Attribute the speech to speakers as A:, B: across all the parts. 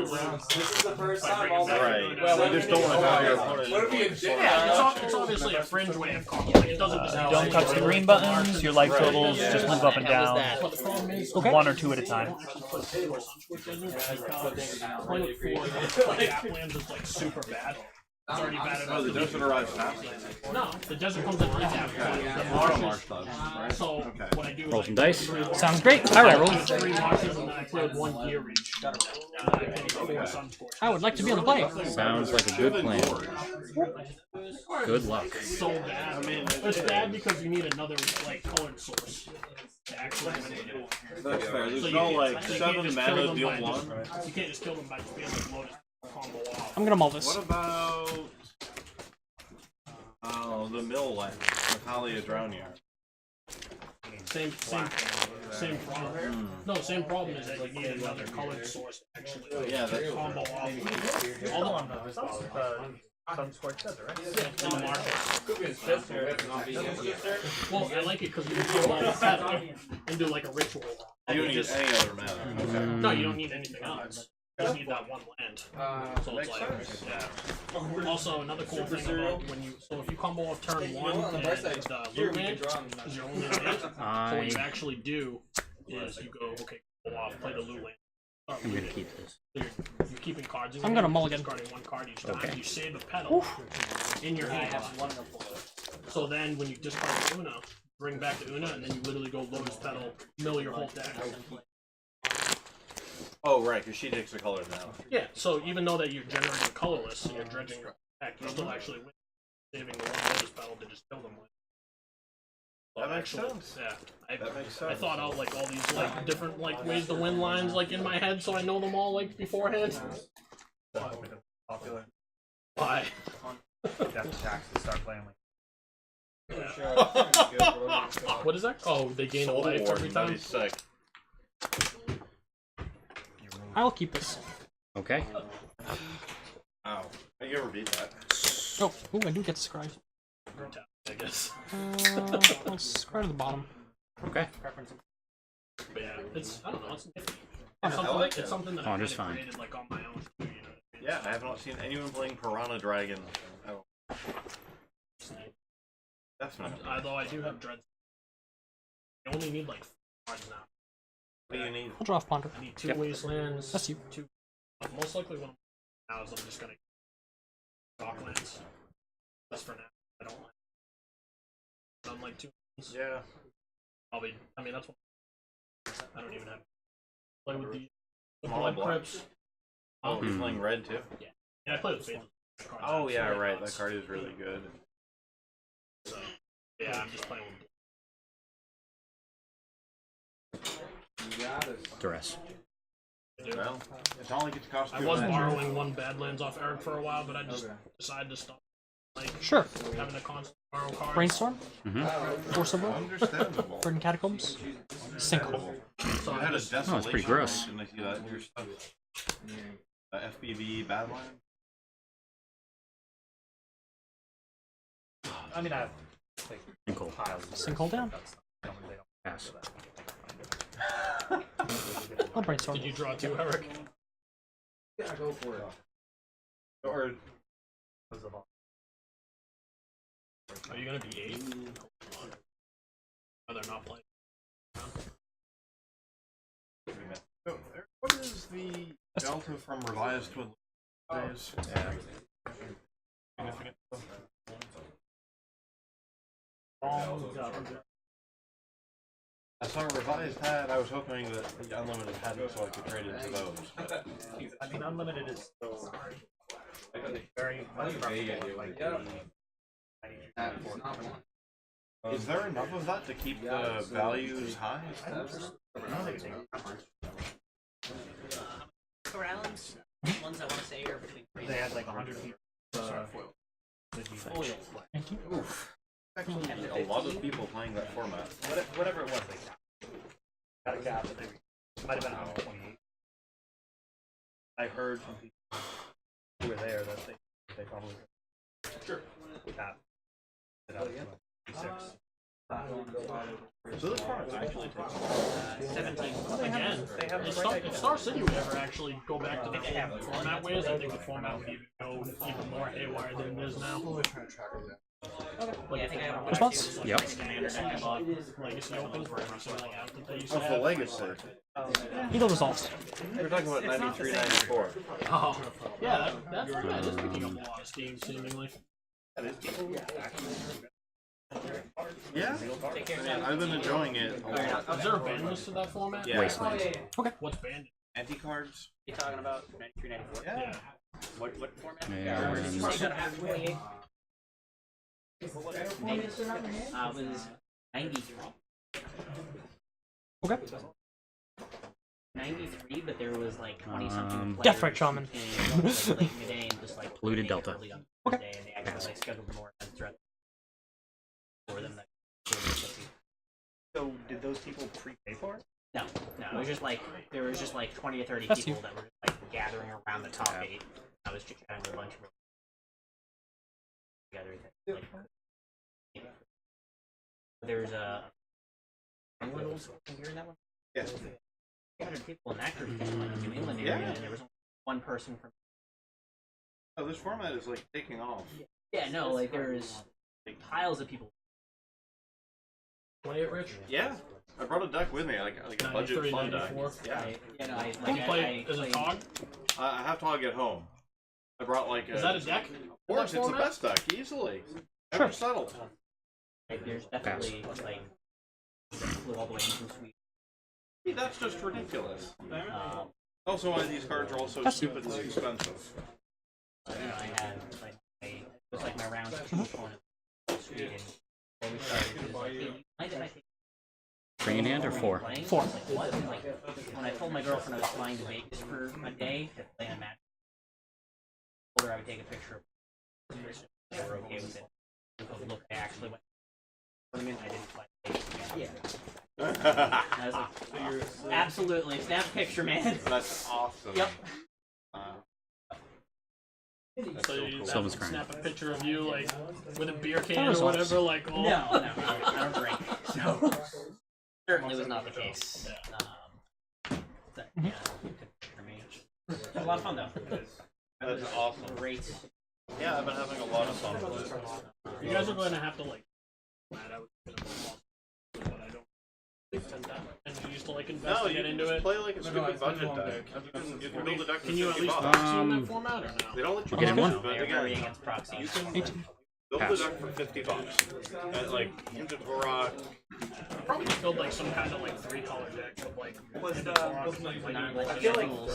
A: This is the first time all night.
B: Right. Well, we just don't want to have your opponent.
A: What if you did?
C: Yeah, it's obviously a fringe way of calling. Like, it doesn't just
D: Don't touch the green buttons. Your life totals just move up and down,
C: But the problem is,
D: one or two at a time.
C: That lands is like super bad. It's already bad enough.
B: Oh, the desert arrives fast.
C: No, the desert comes in recap. The marshes. So what I do is
D: Roll some dice. Sounds great. I roll.
C: 3 marshes and then I played 1 gear reach. I paid 4 sun torch.
D: I would like to be on the play. Sounds like a good plan. Good luck.
C: So bad. I mean, it's bad because you need another like colored source to actually eliminate it.
B: That's fair. There's
C: So
B: no
C: you
B: like
C: can't
B: 7
C: just kill
B: mana
C: them
B: deal
C: by
B: 1.
C: just- You can't just kill them by just being like lotus combo off.
D: I'm gonna mull this.
B: What about the mill land with Halia Drown Yard?
C: Same problem. No, same problem is that you need another colored source to actually
B: Yeah, that's
C: combo off. All on
D: Some squirt desert, right?
C: in the market. Well, I like it because you can kill all the pet and do like a ritual.
B: You don't need any other mana.
C: No, you don't need anything else. You just need that one land. So it's like, yeah. Also, another cool thing about when you, so if you combo off turn 1 and the loot land is your only land, so what you actually do is you go, okay, go off, play the loot land.
D: I'm gonna keep this.
C: So you're keeping cards in your
D: I'm gonna
C: hand,
D: mulligan.
C: discarding 1 card each time. You save a petal in your hand. So then when you discard the Una, bring back the Una, and then you literally go Lotus Petal, mill your whole deck.
B: Oh, right, because she takes the color now.
C: Yeah, so even though that you're generating colorless and you're dredging your deck, you still actually win, saving the 1 Lotus Petal to just kill them with. So
B: That makes sense.
C: Yeah,
B: That makes
C: I
B: sense.
C: thought out like all these like different like ways to win lines like in my head, so I know them all like beforehand.
D: Popular.
C: Why?
D: Death taxes start playing like.
C: What is that? Oh, they gain a life every time.
B: That'd be sick.
D: I'll keep this. Okay.
B: Ow. You ever beat that?
D: Oh, ooh, I do get to scry.
C: I guess.
D: Let's scry to the bottom. Okay.
C: But yeah, it's I don't know, it's nifty.
B: I
C: Something,
B: like
C: it's
B: it.
C: something that
D: Oh,
C: I
D: just
C: kind of
D: fine.
C: created like on my own. You know what I mean?
B: Yeah, I have not seen anyone playing Piranha Dragon. Oh, definitely.
C: Although I do have dreads. I only need like 4 cards now.
B: What do you need?
D: I'll draw off ponder.
C: I need 2 wastelands.
D: That's you.
C: 2. Most likely what I'm now is I'm just gonna Docklands. That's for now. I don't like. I'm like 2.
B: Yeah.
C: Probably. I mean that's what. I don't even have. Play with the
B: Small
C: blood
B: black.
C: crypts.
B: Oh, you're playing red too?
C: Yeah, I play with Faith.
B: Oh, yeah, right. That card is really good.
C: So, yeah, I'm just playing with.
D: Duress.
B: Well, it's not like it's cost
C: I
B: too
C: was
B: much.
C: borrowing 1 Badlands off Eric for a while, but I just decided to stop. Like
D: Sure.
C: having a constant borrow cards.
D: Brainstorm. Force of Will.
B: Understandable.
D: Verdant Catacombs. Sinkhole.
C: So
B: You
C: I
B: had a
C: just,
B: desolation.
D: Oh, it's pretty gross.
B: Didn't I see that in your stuff? FBV Badland?
E: I mean, I have
D: Sinkhole.
E: piles.
D: Sinkhole down. Pass. I'll brainstorm.
C: did you draw 2, Eric?
A: Yeah, go for it.
B: Or
C: Are you gonna be 8? Rather not play.
B: so, what is the delta from Relias to days? Significant. I saw Revised had. I was hoping that the Unlimited hadn't, so I could trade into those. But
E: I mean, unlimited is still very much preferable. Like
B: is there enough of that to keep the values high?
E: I don't think it's a preference.
F: Corrallings, ones I want to say are between 3
E: They had like 100 here. Foil.
D: Thank you.
B: Oof. Actually, a lot of people playing that format.
E: Whatever it was, they got a cap, but they might have been 128. I heard from people who were there that they probably cap it out at 26.
B: So this part actually takes
F: 17.
C: Again, if Star City would ever actually go back to the format ways, I think the format would even go even more haywire than it is now.
F: Yeah, I think I have a
C: Response?
D: Yep.
C: Legacy opens for every single account that they used
B: Oh,
C: to
B: for
C: have.
B: Legacy.
C: Either results.
B: We're talking about 93, 94.
C: Oh, yeah, that's picking up a lot of steam, seemingly.
B: Yeah, man, I've been enjoying it a lot.
C: Is there a ban list to that format?
B: Yeah.
D: Wasteland.
C: Okay. What's banned?
B: Anti-cards?
F: You talking about 93, 94?
C: Yeah.
F: What format?
D: And-
F: You said 28. Was 93.
C: Okay.
F: 93, but there was like 20 something.
C: Death Right Shaman.
F: Like late midday and just like
D: Polluted Delta.
F: early on Thursday, and they actually like scheduled more events throughout for them.
E: So did those people prepay for it?
F: No, it was just like there was just like 20 or 30
C: That's
F: people
C: you.
F: that were like gathering around the top 8. I was just kind of a bunch of gathering. Like, there's a Littles here in that one.
B: Yeah.
F: 300 people in that group in like the New England area,
B: Yeah.
F: and there was only one person from.
B: Oh, this format is like taking off.
F: Yeah, no, like there's like piles of people.
C: Play it, Rich?
B: Yeah, I brought a deck with me, like a budget
C: 93,
B: fun deck.
C: 94.
B: Yeah,
C: Is it Tog?
B: I have Tog at home. I brought like
C: Is that a deck?
B: Of course, it's the best deck, easily.
C: Sure.
B: Never settled.
F: Like there's definitely like flew all the way into Sweden.
B: See, that's just ridiculous. Also, why these cards are also stupidly expensive.
F: I had like it was like my round 2 opponent in Sweden. When we started, he was like, hey, mind if I take
D: 3 in hand or 4?
F: playing?
C: 4.
F: I was like, what? And, like, when I told my girlfriend I was flying to Vegas for a day to play a match, I told her I would take a picture of it. They were okay with it. Look, I actually went. I didn't fly to Vegas again. Yeah. I was like, absolutely, snap a picture, man.
B: That's awesome.
F: Yep.
B: That's
C: So
B: so
C: you
B: cool.
D: Someone's crying.
C: snap a picture of you like with a beer can
D: That
C: or
D: was
C: whatever, like oh.
F: No, I don't drink. So certainly was not the case. But, yeah, for me, it was a lot of fun though.
B: That's awesome.
F: Great.
B: Yeah, I've been having a lot of fun with it.
C: You guys are going to have to like. But I don't intend that. And you used to like invest
B: No,
C: to
B: you
C: get
B: can
C: into
B: just
C: it.
B: play like a stupid budget deck. You can build a deck for
C: Can you at
B: 50
C: least
B: bucks.
C: proxy in that format or
B: They
C: no?
B: don't let you
D: Get in
B: proxy,
D: one.
B: but
F: They're very
B: again,
F: against proxy.
B: you can build
D: Pass.
B: a deck for 50 bucks. And like, Hymns of Torah,
C: Probably just build like some kind of like 3-color deck with like.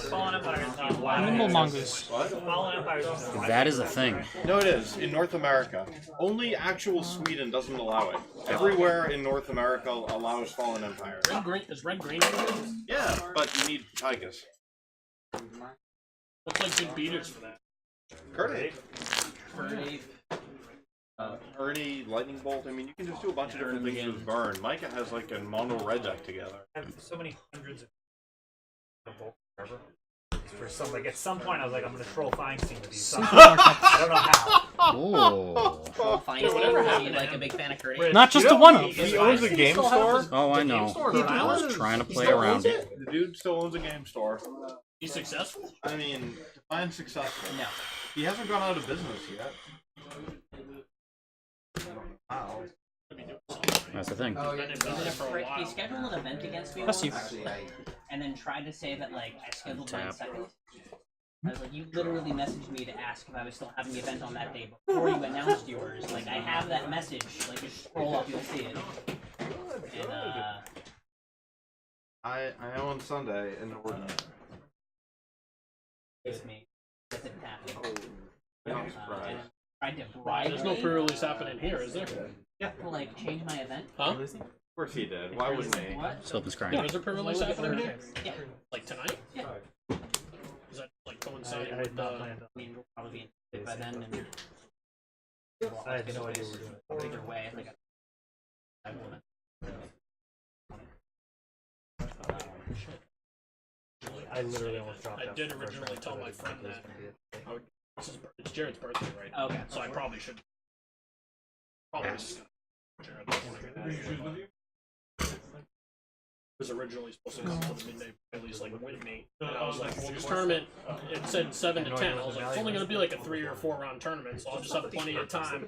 E: Fallen Empire.
C: Nimble Mongoose.
B: what?
E: Fallen Empire.
D: That is a thing.
B: No, it is. In North America. Only actual Sweden doesn't allow it. Everywhere in North America allows Fallen Empire.
C: Red green is red green.
B: Yeah, but you need Tigers.
C: What's like good beaters for that?
B: Curdy.
F: Pretty.
B: Or any Lightning Bolt. I mean, you can just do a bunch of different things with Burn. Micah has like a mono red deck together.
E: I have so many hundreds of forever. For some, like at some point, I was like, I'm gonna troll Feinstein with these. I don't know how.
D: Oh.
F: Fine. Whatever happened. Like a big fan of Curdy.
C: Not just a one of.
B: He owns a game store?
D: Oh, I know. I was trying to play around it.
B: The dude still owns a game store.
C: He's successful.
B: I mean, define successful.
F: No.
B: He hasn't gone out of business yet. Wow.
D: That's the thing.
F: He scheduled an event against me
C: That's
F: once,
C: you.
F: and then tried to say that like I scheduled mine
D: Tap.
F: second. I was like, you literally messaged me to ask if I was still having the event on that day before you announced yours. Like, I have that message. Like, just scroll up, you'll see it. And
B: I am on Sunday in Oregon.
F: it's me. It didn't happen.
B: Yeah,
F: And tried to bribe
C: There's no
F: me
C: pre-release happening here, is there?
F: to like change my event.
C: Huh?
B: Of course he did. Why wouldn't he?
F: What?
D: Soap's
C: Yeah,
D: crying.
C: is there pre-release happening here?
F: Yeah.
C: Like tonight?
F: Yeah.
C: Is that like coinciding
E: I
C: with
E: had not
C: the?
E: planned
F: I mean, we'll probably be in by then. And
E: I had no idea we were doing
F: either way, I think I will.
E: I literally almost dropped
C: I
E: out
C: did
E: the first
C: originally
E: round.
C: tell my friend that. It's Jared's birthday, right?
F: Okay.
C: So I probably should. Probably. Was originally supposed to come for the midnight Phillies like with me. And I was like, well, this tournament, it said 7 to 10. I was like, it's only going to be like a 3 or 4 round tournament, so I'll just have plenty of time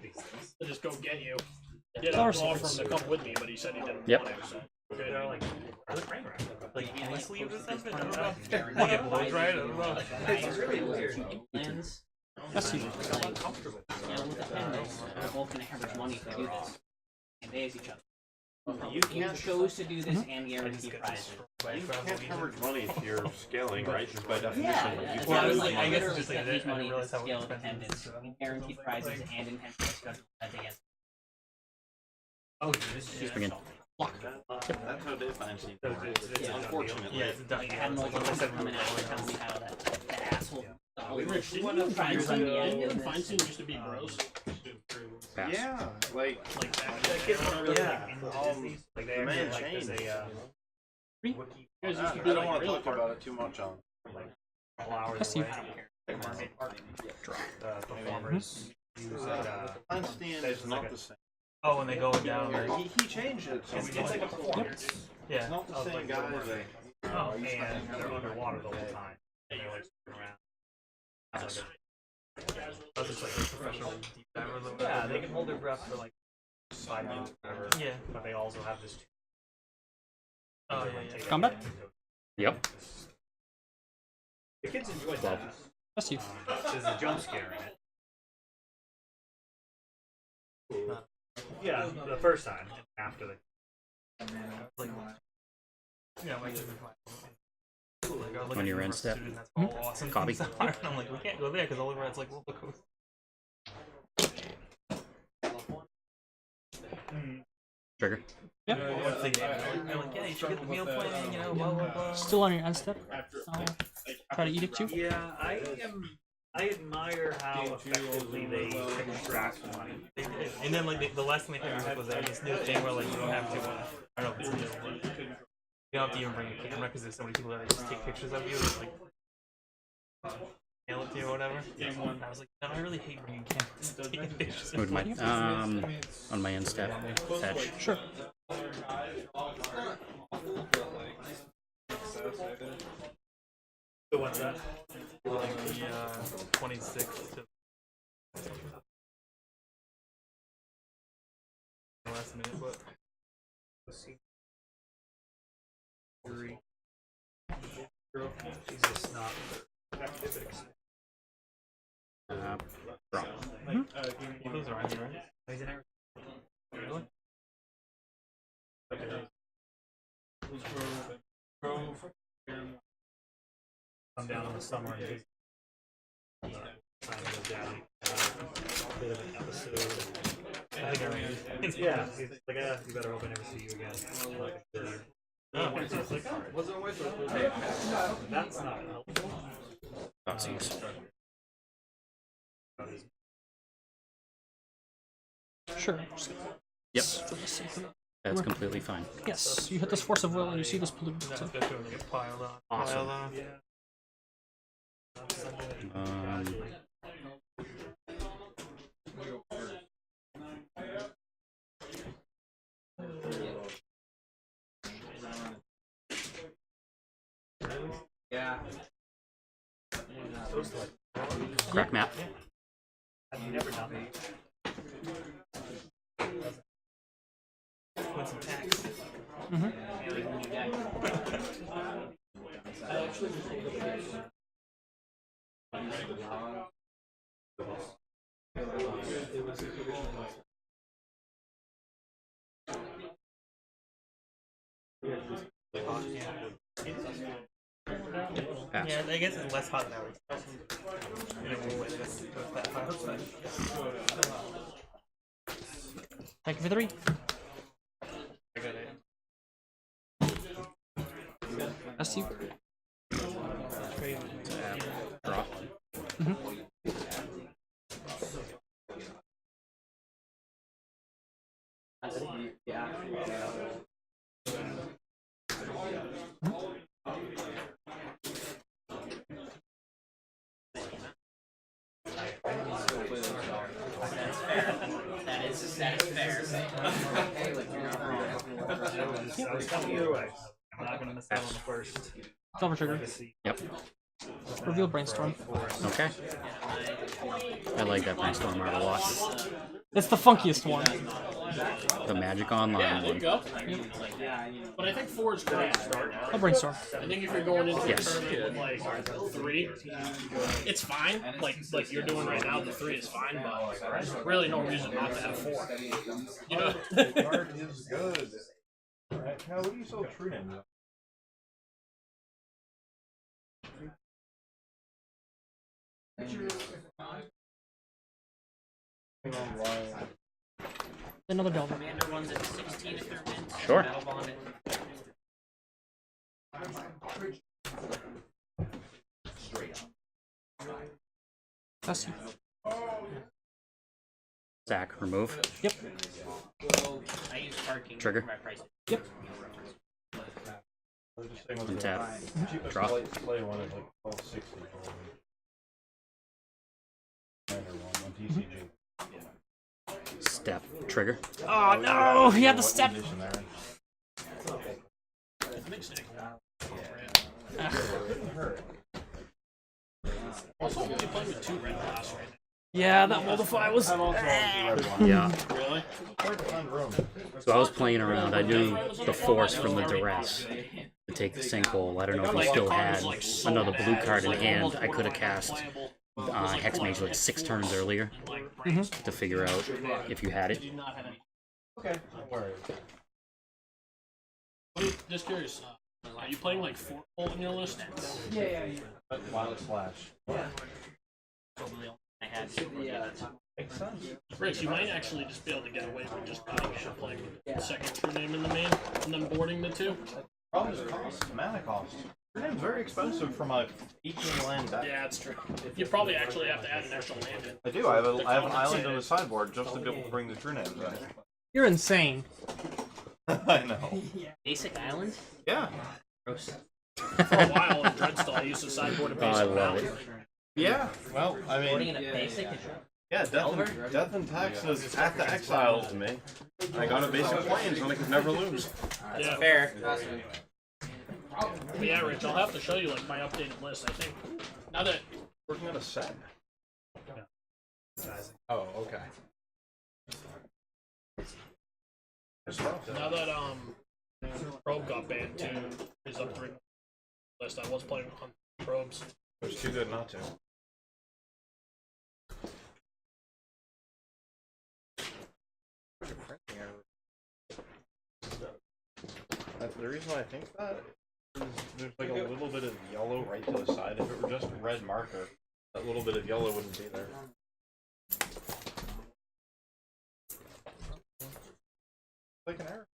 C: to just go get you. I did offer him to come with me, but he said he didn't want to. So.
E: They're like any sleeves or something? I don't know. Like it blows right? I don't know.
F: It's really weird. That's super comfortable. Yeah, with the pendants, we're both going to hemorrhage money to do this. And they as each other. You chose to do this and guarantee prizes.
B: You can't hemorrhage money if you're scaling, right? Just by definition.
F: Yeah,
E: Well, I was
F: like,
E: I guess
F: literally
E: it's just like
F: use
E: I
F: money
E: didn't
F: to
E: realize how
F: scale
E: expensive
F: dependence. Guaranteed prizes and intentional schedule as against.
E: Oh, this is
D: Begin.
B: That's how they find you.
F: Yeah.
B: Unfortunately.
E: Yeah, it's a done
F: Like, I
E: deal.
F: had multiple
E: Like I said,
F: people coming out and telling me how that asshole.
C: Didn't Feinstein used to be bros?
D: Pass.
B: Yeah, like
C: Like back
E: The kids weren't really
B: Yeah.
E: like into Disney. Like they
B: The man
E: actually like there's
B: changed.
E: a wiki
C: You guys used to
B: I
C: be
B: don't
C: like
B: want to
C: real
B: talk
C: hard.
B: about it too much on.
E: like a couple hours away. Mermaid Park. The performers use it.
B: Einstein
E: There's
B: is not
E: like a-
B: the same.
E: Oh, and they go down.
B: He changed it. So
E: It's like a performance. Yeah.
B: It's not the
E: of,
B: same
E: like,
B: guy.
E: the-
B: That,
E: Oh, and they're underwater the whole time. And you're like spinning around. That's just like a professional deep diver. Yeah, they can hold their breath for like 5 minutes or whatever. Yeah. But they also have this. Oh, yeah.
G: Combat?
D: Yep.
E: The kids enjoyed that.
G: That's you.
E: There's a jump scare in it. Yeah, the first time. After the. Like, yeah, like.
D: When you're in step.
E: Awesome.
D: Copy.
E: I'm like, we can't go there because all over it's like roller coaster.
D: Trigger.
G: Yep.
E: They're like, yeah, you should get the meal plan, you know, blah blah blah.
G: Still on your end step. Try to edict you.
E: Yeah, I admire how effectively they extract money. And then like the last thing they came up was this new thing where like you don't have to. I don't know if it's new, but you don't have to even bring a camera because there's so many people that just take pictures of you and like mail it to you or whatever. And I was like, no, I really hate bringing cameras and taking pictures.
D: Would my on my end step fetch.
G: Sure.
E: So what's that? Like the 26th to last minute, but three. She's just not
D: Drop.
E: He lives around here, right? He's in Arizona. Really? Come down in the summer and visit. Time goes down. A bit of an episode. I think I mean, yeah. He's like, you better hope I never see you again. Like, no, it's just like,
A: Wasn't away for
E: that's not helpful.
D: Oopsies.
G: Sure.
D: Yep.
G: For the sake of it.
D: That's completely fine.
G: Yes, you hit this force of will and you see this blue.
E: And
G: So.
E: that's good when they get piled on.
D: Awesome.
E: Piled on.
A: Yeah.
D: Crack map.
E: Have you never done that? With some tax.
D: Pass.
E: Yeah, I guess it's less hot than ours. In a weird way, I guess it's that hot.
G: Thank you for 3.
E: I got it.
G: That's you.
D: Drop.
A: Yeah.
F: That is fair.
E: I was telling you, I'm not gonna miss out on the first.
G: Silver trigger.
D: Yep.
G: Reveal brainstorm.
D: Okay. I like that brainstorm art a lot.
G: It's the funkiest one.
D: The Magic Online
C: Yeah, there you
D: one.
C: go. But I think 4 is great.
G: A brainstorm.
C: I think if you're going into
D: Yes.
C: a tournament with like 3, it's fine. Like you're doing right now, the 3 is fine, but there's really no reason not to have 4. You know?
B: Art is good. Alright, now what do you sell true names?
G: Another Delver.
F: Commander one's at 16 if they're mint.
D: Sure.
F: Battle bond it.
G: That's you.
D: Sack, remove.
G: Yep.
F: I use parking
D: Trigger.
F: for my price.
G: Yep.
D: Untap.
B: Cheapest
D: Drop.
B: play one is like 1260 probably. On TCG.
D: Step. Trigger.
G: Oh no! He had the step.
B: Condition there.
C: Also, you're playing with 2 red last right
G: Yeah, that modify was.
B: I'm also on the red one.
D: Yeah.
C: now. Really?
B: Hard to find room.
D: So I was playing around. I knew the force from the duress to take the sinkhole. I don't know if he still had another blue card in hand. I could have cast Hex Mage like 6 turns earlier to figure out if you had it.
B: Okay, don't worry.
C: Just curious, are you playing like 4 in your list?
B: Wild Slash.
F: I had
B: Makes sense.
C: Rich, you might actually just be able to get away with just playing the second true name in the main and then boarding the 2.
B: Problem is cost, mana cost. Your name's very expensive from a 18 land deck.
C: Yeah, that's true. You probably actually have to add an extra land in.
B: I do. I have an island on the sideboard just to be able to bring the true names in.
G: You're insane.
B: I know.
F: Basic Island?
B: Yeah.
F: Gross.
C: For a while in Dreadstall, I used to sideboard a
D: Oh, I
C: basic
D: love
C: mountain.
D: it.
B: Yeah. Well, I
F: Boarding
B: mean,
F: in a basic is
B: yeah, Death and Taxes at the Exiles to me. I got a basic planes and I could never lose.
C: Yeah.
F: fair.
C: But yeah, Rich, I'll have to show you like my updated list. I think now that
B: Working on a set. Oh, okay.
C: now that Probe got banned too, his upgrade list. I was playing on Probes.
B: It was too good not to. The reason I think that is there's like a little bit of yellow right to the side. If it were just a red marker, that little bit of yellow wouldn't be there. Like an error.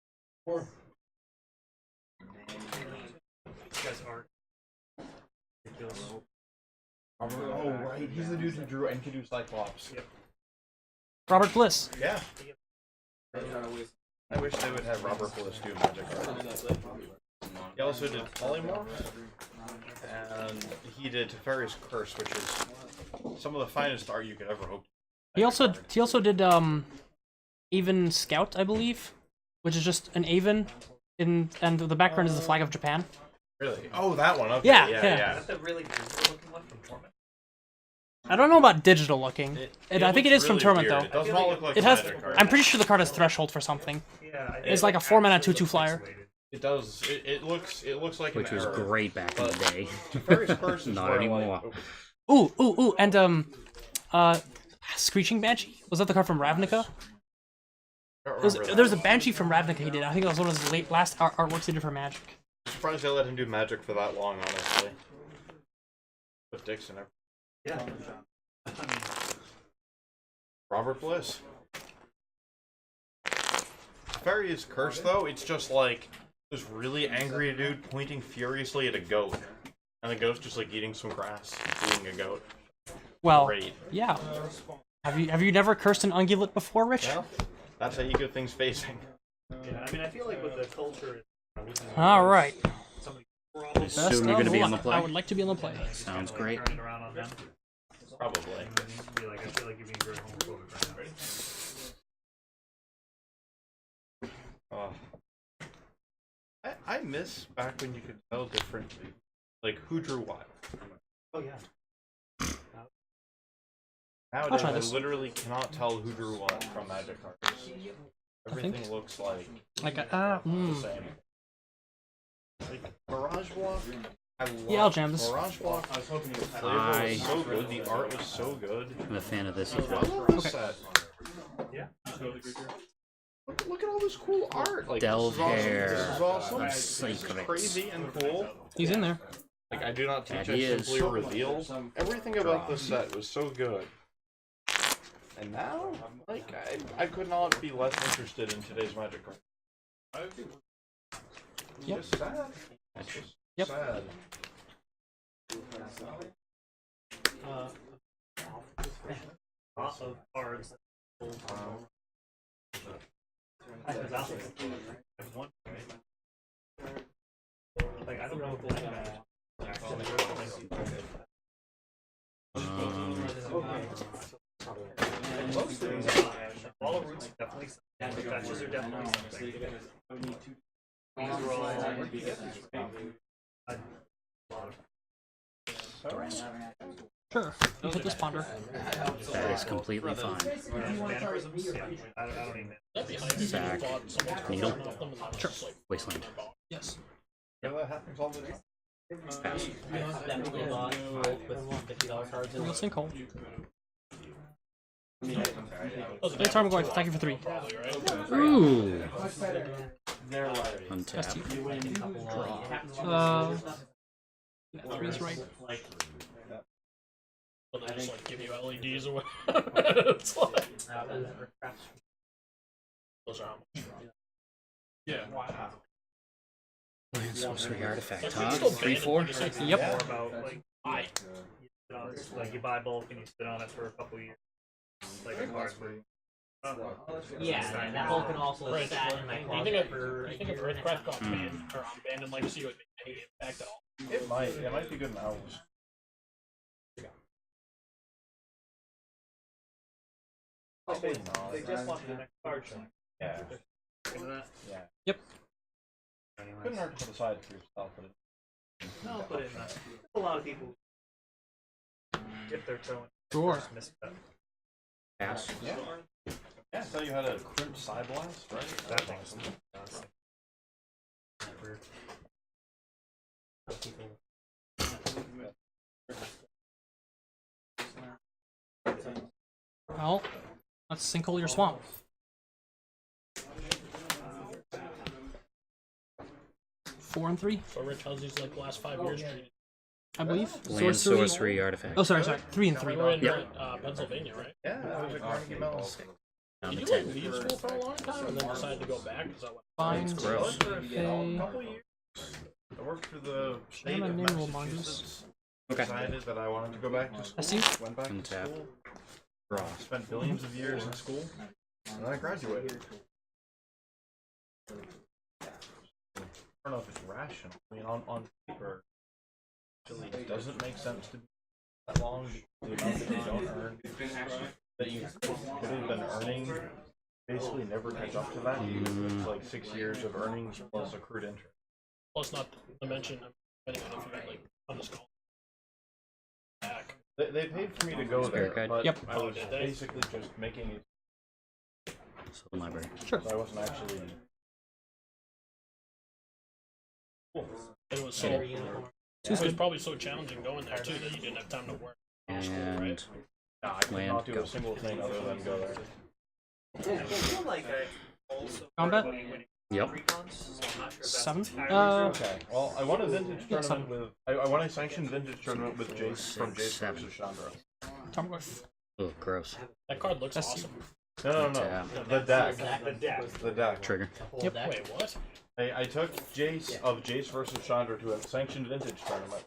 E: These guys aren't ridiculous.
B: Oh, right. He's the dude who drew and can do Cyclops.
C: Yep.
G: Robert Bliss.
B: Yeah. I wish they would have Robert Bliss do magic art. He also did Polymorph, and he did Teferi's Curse, which is some of the finest art you could ever hope.
G: He also did Avon Scout, I believe, which is just an Avon, and the background is the flag of Japan.
B: Really? Oh, that one. Okay.
G: Yeah,
B: Yeah.
G: yeah.
E: That's a really digital looking one from Torment.
G: I don't know about digital looking. I think it is from
B: looks
G: Tournament
B: really
G: though.
B: weird. It does not look like
G: It
B: a
G: has.
B: magic card.
G: I'm pretty sure the card has threshold for something.
E: Yeah,
G: It's like a 4-mana 2/2 flyer.
B: It does. It looks like
D: Which
B: an
D: was
B: error.
D: great back in the day.
B: Teferi's Curse is
D: Not
B: where,
D: anymore.
B: Like,
G: Ooh, and Screeching Banshee? Was that the card from Ravnica? There's a Banshee from Ravnica he did. I think that was one of his last artworks he did for Magic.
B: I'm surprised they let him do magic for that long, honestly. With Dixon.
E: Yeah.
B: Robert Bliss. Teferi's Curse, though, it's just like this really angry dude pointing furiously at a goat. And the goat's just like eating some grass, eating a goat.
G: Well,
B: Great.
G: yeah. Have you never cursed an ungulate before, Rich?
B: Well, that's how you get things facing.
E: Yeah, I mean, I feel like with the culture,
G: All right.
E: somebody probably
G: Best
D: Assume you're
G: of
D: gonna be on the
G: luck.
D: play?
G: I would like to be on the play.
D: Sounds great.
E: turn it around on them.
B: Probably.
E: Be like, I feel like you're being very homophobic right now.
B: I miss back when you could tell differently, like who drew what.
E: Oh yeah.
B: Nowadays,
G: try
B: I
G: this.
B: literally cannot tell who drew what from Magic cards. Everything looks like the same. Like Mirage Block.
G: Yeah, I'll jam this.
B: Mirage Block. I was hoping the flavor was so good. The art was so good.
D: I'm a fan of this
B: I
D: as well.
B: love this
G: Okay.
B: set.
E: Yeah.
B: Look at all this cool art. Like,
D: Delve hair.
B: This is awesome.
D: Sake
B: This is
D: of it.
B: crazy and cool.
G: He's in there.
B: Like, I do not teach,
D: That
B: I
D: he is.
B: simply reveal. Everything about this set was so good. And now, like, I could not be less interested in today's Magic card.
G: Yep.
B: Just sad. It's just
G: Yep.
B: sad.
E: Lots of cards. Like I don't know if most of these all roots are definitely patches are definitely something. These are all
G: Sure. You hit this ponder.
D: That is completely fine.
E: I don't even
D: Sack. Needle.
G: Sure.
D: Wasteland.
G: Yes.
B: Yeah, that happens all the time.
D: Pass.
F: Definitely bought with $50 cards in
G: Real
F: it.
G: sinkhole. Anytime I'm going. Thank you for 3.
D: Ooh.
G: Test
D: Untap.
G: you. Yeah, 3 is right.
C: But they just like give you LEDs or whatever. It's like, those are how much. Yeah. Wow.
D: Land sorcery artifact,
C: Like,
D: huh?
C: it's still
D: 3/4?
G: Yep.
E: more about like
C: I.
E: like you buy bulk and you sit on it for a couple years. Like a card where
F: Yeah, and that whole can also
C: Right.
F: sat in my
C: You
F: closet
C: think if
F: for a
C: Earthcraft
F: year.
C: got banned or unbanned in Legacy, it would make any impact at all?
B: It might. It might be good now.
E: they just want the next card showing.
B: Yeah.
E: That.
B: Yeah.
G: Yep.
B: Couldn't hurt to decide for yourself, but
E: No, but a lot of people dip their toe in.
G: Sure.
E: Just miss that.
D: Pass.
B: yeah. Yeah, so you had a crimp side blast, right?
E: That
B: That's
E: thing's
B: awesome.
G: Well, let's sinkhole your swamp. Four and 3,
C: So Rich, how's these like last 5 years treated?
G: I believe.
D: Land sorcery artifact.
G: Oh, sorry. 3 and 3.
C: We were in
D: Yep.
C: Pennsylvania, right?
B: Yeah, that was a Carnegie Mellon.
D: Down
C: Did
D: to
C: you like
D: 10.
C: leave school for a long time and then decide to go back? Is that what?
G: Find.
D: gross.
B: For a couple years. I worked for the state
G: Shama
B: of
G: Mineral
B: Massachusetts.
D: Okay.
B: Decided that I wanted to go back to school.
G: I see.
B: Went back to
D: Untap.
B: school. Spent billions of years in school. And then I graduated. I don't know if it's rational. I mean, on paper, actually, it doesn't make sense to be that long. The amount that you don't earn, that you could have been earning, basically never catch up to that. It's like 6 years of earnings plus accrued interest.
C: Plus, not to mention, depending on if you had like on this call back.
B: They paid for me to go
D: Spirit
B: there,
D: guide?
B: but
G: Yep.
B: I was basically just making it,
D: Sylvan Library.
G: Sure.
B: so I wasn't actually.
C: It was so. It was probably so challenging going there too that you didn't have time to work.
D: And
B: No, I could
D: Land,
B: not do
D: go.
B: a single thing other than go there.
E: I feel like I also
G: Combat?
D: yep.
E: recons, so I'm not sure if that's
G: 7.
E: entirely
B: Okay. Well, I won a vintage
G: Yeah,
B: tournament with. I won a sanctioned vintage tournament with Jace from Jace
D: 7.
B: versus Chandra.
G: Tomworth.
D: Oh, gross.
C: That card looks
G: That's-
C: awesome.
B: No.
D: Untap.
B: The deck.
E: the deck.
B: The deck.
D: Trigger.
G: Yep.
C: Wait, what?
B: I took Jace of Jace versus Chandra to a sanctioned vintage tournament.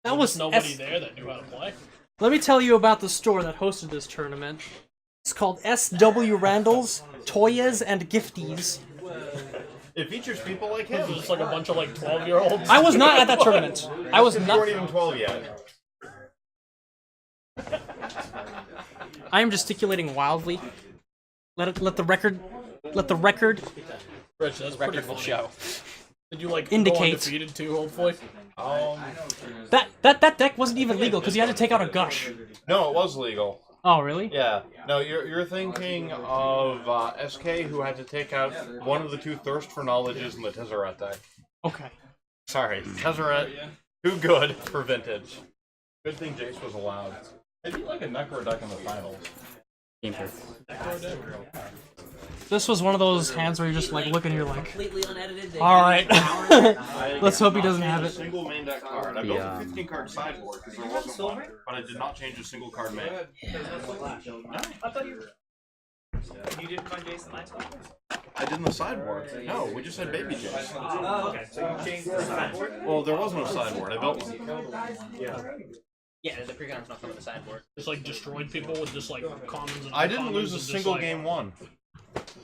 G: That was
C: Nobody there that knew how to play.
G: Let me tell you about the store that hosted this tournament. It's called S.W. Randall's Toyas and Gifties.
B: It features people like
C: It
B: him.
C: was just like a bunch of like 12-year-olds.
G: I was not at that tournament. I was
B: You
G: not.
B: weren't even 12 yet.
G: I am gesticulating wildly. Let the record
C: Rich, that's pretty funny.
F: show.
C: Did you like
G: Indicate.
C: go undefeated too? Hopefully.
G: that deck wasn't even legal because you had to take out a gush.
B: No, it was legal.
G: Oh really?
B: Yeah. No, you're thinking of SK, who had to take out one of the 2 Thirst for Knowledges in the Tezzeret deck.
G: Okay.
B: Sorry, Tezzeret, too good for Vintage. Good thing Jace was allowed. Maybe like a Necro deck in the finals.
D: Game 4.
G: This was one of those hands where you're just like looking, you're like,
F: Completely unedited.
G: all right. Let's hope he doesn't have it.
B: Single main deck card. I built a 15-card sideboard because there wasn't one, but I did not change a single card main.
E: I thought you didn't find Jason last time?
B: I did in the sideboard. No, we just had baby Jace.
E: Oh, okay. So you changed the sideboard?
B: Well, there was no sideboard. I built one.
F: Yeah, the pre-con's not coming to the sideboard.
C: Just like destroyed people with just like commons and
B: I didn't
C: uncommons
B: lose a
C: and just,
B: single
C: like,
B: game 1.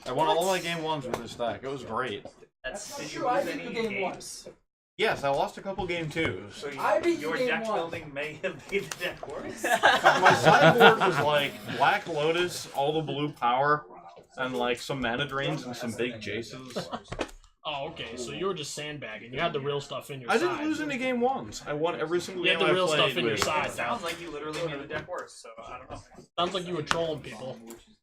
B: I won all my game 1s with this deck. It was great.
E: Did you lose any games?
B: Yes, I lost a couple game 2s.
E: So your deck building may have made the deck worse.
B: My sideboard was like Black Lotus, all the blue power, and like some mana drains and some big Jaces.
C: Oh, okay. So you were just sandbagging. You had the real stuff in your
B: I
C: side.
B: didn't lose any game 1s. I won every single
C: You
B: game
C: had the
B: I
C: real
B: played
C: stuff in your
B: with.
C: side.
E: Sounds like you literally made the deck worse, so I don't know.
C: Sounds like you were trolling people.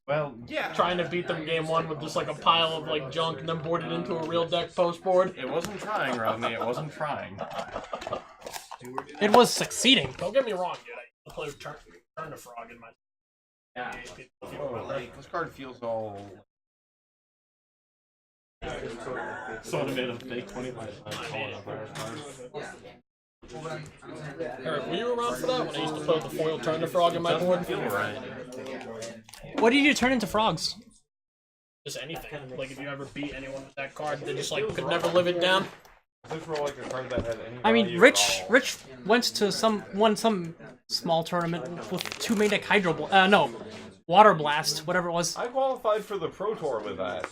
B: Well, yeah.
C: Trying to beat them game 1 with just like a pile of like junk and then board it into a real deck post board.
B: It wasn't trying, Rodney. It wasn't trying.
G: It was succeeding.
C: Don't get me wrong, dude. I play turn the frog in my.
B: This card feels all. Someone made a fake 25
C: Eric, were you around for that when I used to put the foil turn the frog in my board?
B: Feel right.
G: What did you turn into frogs?
C: Just anything. Like if you ever beat anyone with that card, they just like could never live it down.
B: This were like a card that had any
G: I mean,
B: value
G: Rich went to won some small tournament with 2 main deck Water Blast, whatever it was.
B: I qualified for the Pro Tour with that.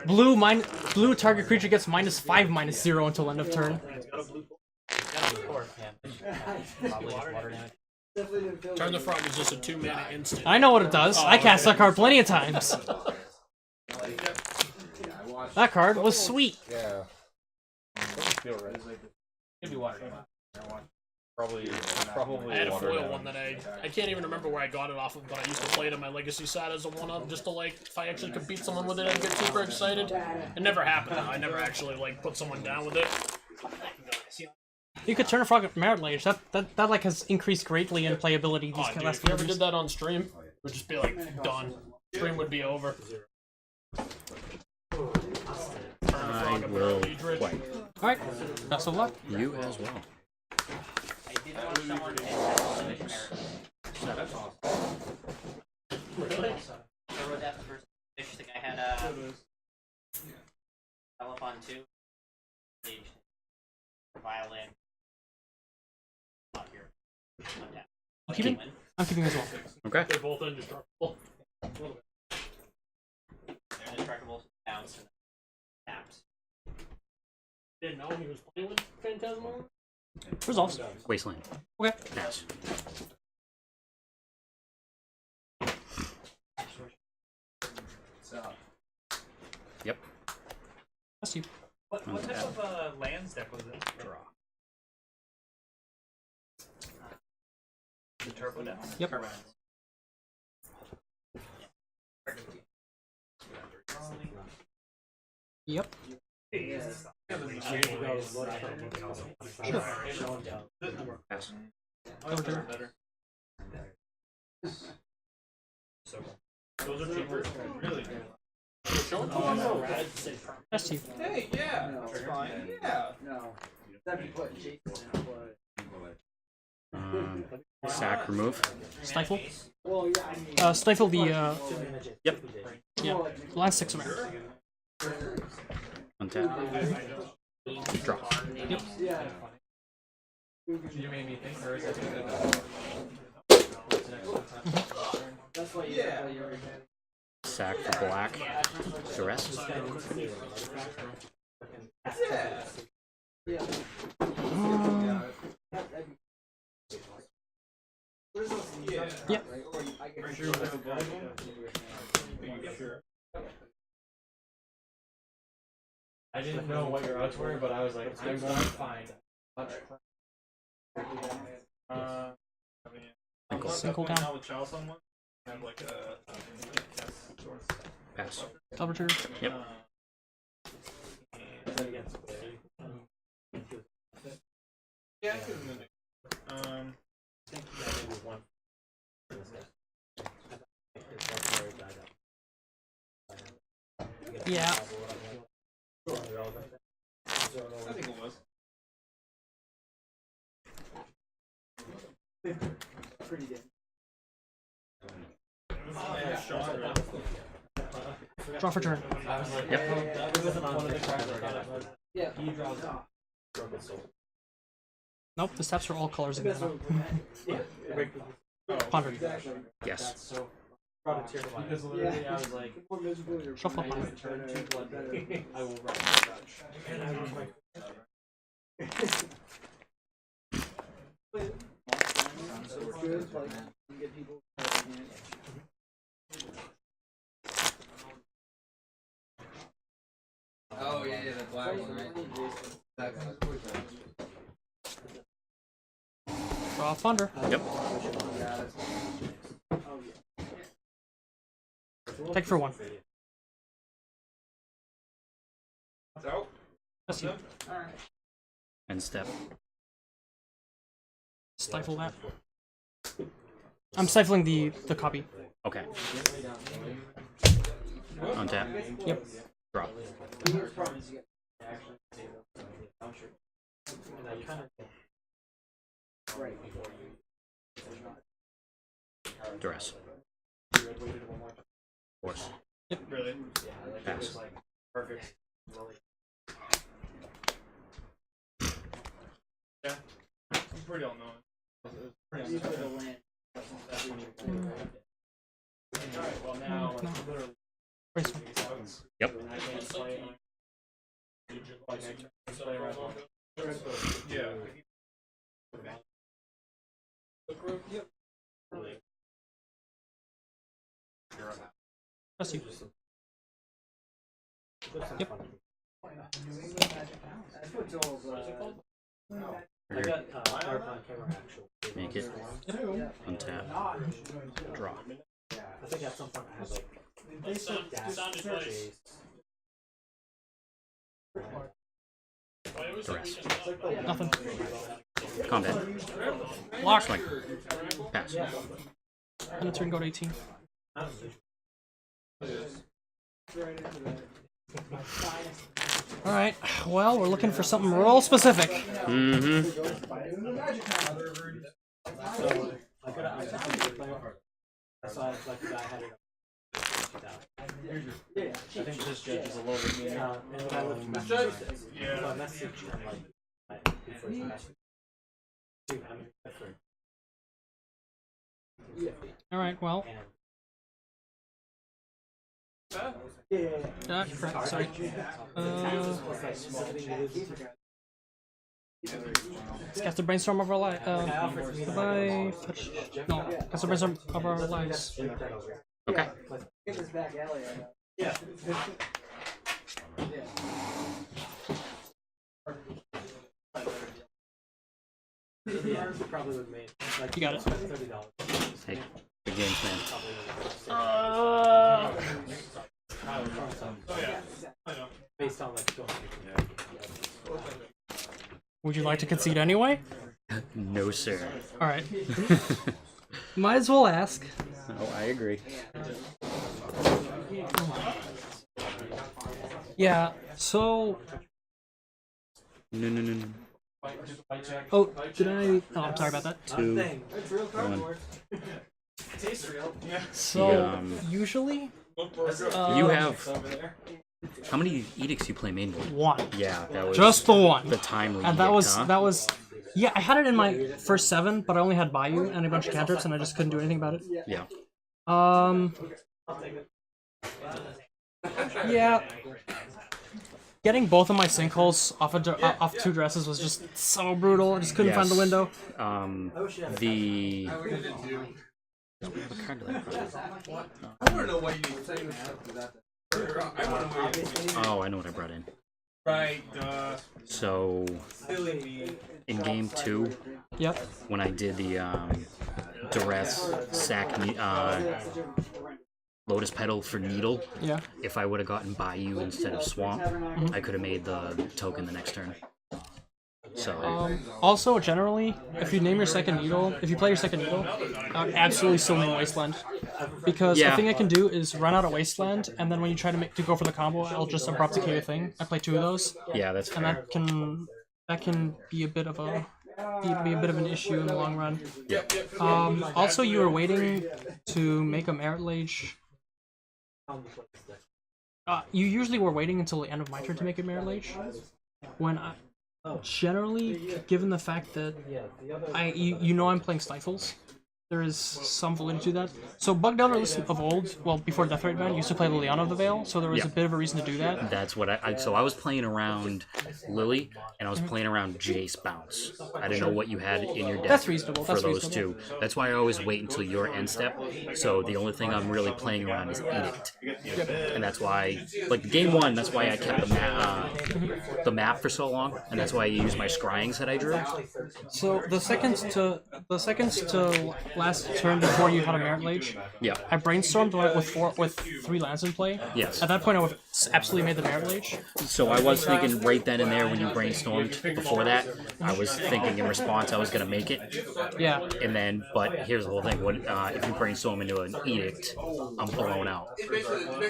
G: Blue target creature gets -5/-0 until end of turn.
C: Turn the frog is just a 2-mana instant.
G: I know what it does. I cast that card plenty of times. That card was sweet.
B: Yeah. Doesn't feel right.
F: Maybe water.
B: Probably
C: I had a
B: water
C: foil
B: down.
C: one that I can't even remember where I got it off of, but I used to play it in my legacy side as a 1-up just to like, if I actually could beat someone with it, I'd get super excited. It never happened. I never actually like put someone down with it.
G: You could turn a frog at Merit Lage. That like has increased greatly in playability these
C: Oh, dude,
G: last
C: if you ever
G: years.
C: did that on stream, it would just be like done. Stream would be over.
D: I will play.
G: Alright, best of luck.
D: You as well.
F: I did want someone to finish Merit.
C: Really?
F: I wrote that first fish. The guy had Telephone 2. Violin. Not here. Untapped.
G: Keeping? I'm keeping as well.
D: Okay.
C: They're both indestructible.
F: Indestructible bounce and taps.
C: Didn't know he was playing with Phantasmal.
G: Results.
D: Wasteland.
G: Okay.
D: Pass. Yep.
G: That's you.
E: What type of lands deck was it?
C: Draw.
E: The turbo deck?
G: Yep. Yep.
D: Pass.
C: Those are cheaper. Really?
G: That's you.
A: Hey, yeah, that's fine. Yeah.
D: Sack remove.
G: Stifle. Stifle the
D: Yep.
G: yeah. Last 6 around.
D: Untap. Draw.
G: Yep.
A: You made me think, or is it? Yeah.
D: Sack for black. Duress.
G: Yep.
B: I didn't know what your odds were, but I was like, I'm going to find much
G: Single down.
D: Pass.
G: Double trigger.
D: Yep.
A: Yeah.
G: Yeah.
A: I think it was.
H: Pretty good.
G: Draw for turn.
H: Yeah.
G: Nope, the steps are all colors again. Ponder.
D: Yes.
B: Because literally I was like,
G: Shuffle up mine.
B: I will run such. And I was like,
H: So it's good, like, you get people.
A: Oh yeah, the black one, right?
G: Draw Ponder.
D: Yep.
G: Take for 1.
A: So,
G: That's you.
D: And step.
G: Stifle that. I'm stifling the copy.
D: Okay. Untap.
G: Yep.
D: Draw. Duress. Force.
G: Yep.
A: really?
B: perfect.
D: Pass.
A: Yeah. It's pretty all knowing.
B: Alright, well now,
G: No.
B: literally.
G: Brainstorm.
D: Yep.
A: Yeah.
G: That's you. Yep.
D: Here. Make it. Untap. Draw.
B: I think at some point I had like
D: Duress.
G: Nothing.
D: Combat.
G: Lock.
D: Swing. Pass.
G: And a turn go to 18. Alright, well, we're looking for something real specific.
D: Mm-hmm.
B: That's why it's like the guy had it. I think this judge is a little bit mean. And when I look from Massachusetts, so I message him like, first message. Dude, I'm different.
G: Alright, well. Crap, sorry. Cast a brainstorm of our lives. Goodbye. No, cast a brainstorm of our lives.
D: Okay.
H: Yeah.
G: You got it.
D: Hey, good games, man.
B: Based on like
G: Would you like to concede anyway?
D: No, sir.
G: Alright. Might as well ask.
D: Oh, I agree.
G: Yeah, so.
D: No.
G: Oh, did I? Oh, I'm sorry about that.
D: 2, 1.
G: So, usually.
D: You have. How many edicts you play main with?
G: 1.
D: Yeah, that was
G: Just the 1.
D: the timely
G: And that
D: edict,
G: was,
D: huh?
G: yeah, I had it in my first 7, but I only had Bayou and a bunch of cantrips, and I just couldn't do anything about it.
D: Yeah.
G: Yeah. getting both of my sinkholes off 2 dresses was just so brutal. I just couldn't find the
D: Yes.
G: window.
D: The
A: I waited to do.
D: what card did I put?
A: I want to know why you were saying that. I want to know.
D: Oh, I know what I brought in.
A: Right.
D: So
A: Silly me.
D: in game 2,
G: Yep.
D: when I did the duress sack lotus petal for needle,
G: Yeah.
D: if I would have gotten Bayou instead of swamp, I could have made the token the next turn. So
G: Also, generally, if you name your second needle, if you play your second needle, I would absolutely still name Wasteland. Because
D: Yeah.
G: the thing I can do is run out of Wasteland, and then when you try to go for the combo, I'll just abrupt decay a thing. I play 2 of those,
D: yeah, that's
G: and
D: fair.
G: that can be a bit of an issue in the long run.
A: Yep.
G: Also, you were waiting to make a Merit Lage. You usually were waiting until the end of my turn to make a Merit Lage. When I generally, given the fact that you know I'm playing Stifles, there is some validity to that. So Bug Delver of old, well before Death Rate ban, used to play Liliana of the Veil, so there was a bit of a reason to do that.
D: That's what so I was playing around Lily, and I was playing around Jace Bounce. I didn't know what you had in your deck
G: That's reasonable,
D: for
G: that's
D: those
G: reasonable.
D: 2. That's why I always wait until your end step. So the only thing I'm really playing around is Edict. And that's why, like game 1, that's why I kept the map for so long, and that's why I used my scryings that I drew.
G: So the seconds to last turn before you had a Merit Lage,
D: Yeah.
G: I brainstormed with 3 lands in play.
D: Yes.
G: At that point, I would have absolutely made the Merit Lage.
D: So I was thinking right then and there when you brainstormed before that, I was thinking in response I was going to make it.
G: Yeah.
D: And then, but here's the whole thing. What if you brainstorm into an edict, I'm blown out.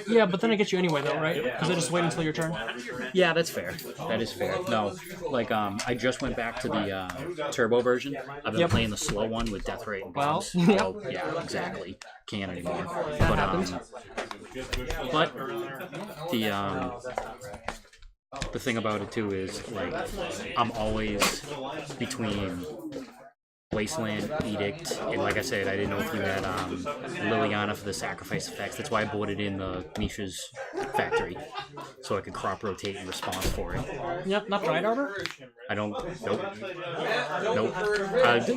G: Yeah, but then I get you anyway, though, right? Because I just wait until your turn.
D: Yeah, that's fair. That is fair. No, like I just went back to the turbo version. I've been playing the slow one with death rate and bombs.
G: Well,
D: yeah, exactly. Can't anymore. But the thing about it too is like I'm always between Wasteland, Edict, and like I said, I didn't know if you had Liliana for the sacrifice effects. That's why I bought it in the Misha's factory, so I could crop rotate in response for it.
G: Yep, not Dryad Arbor?
D: I don't. Nope.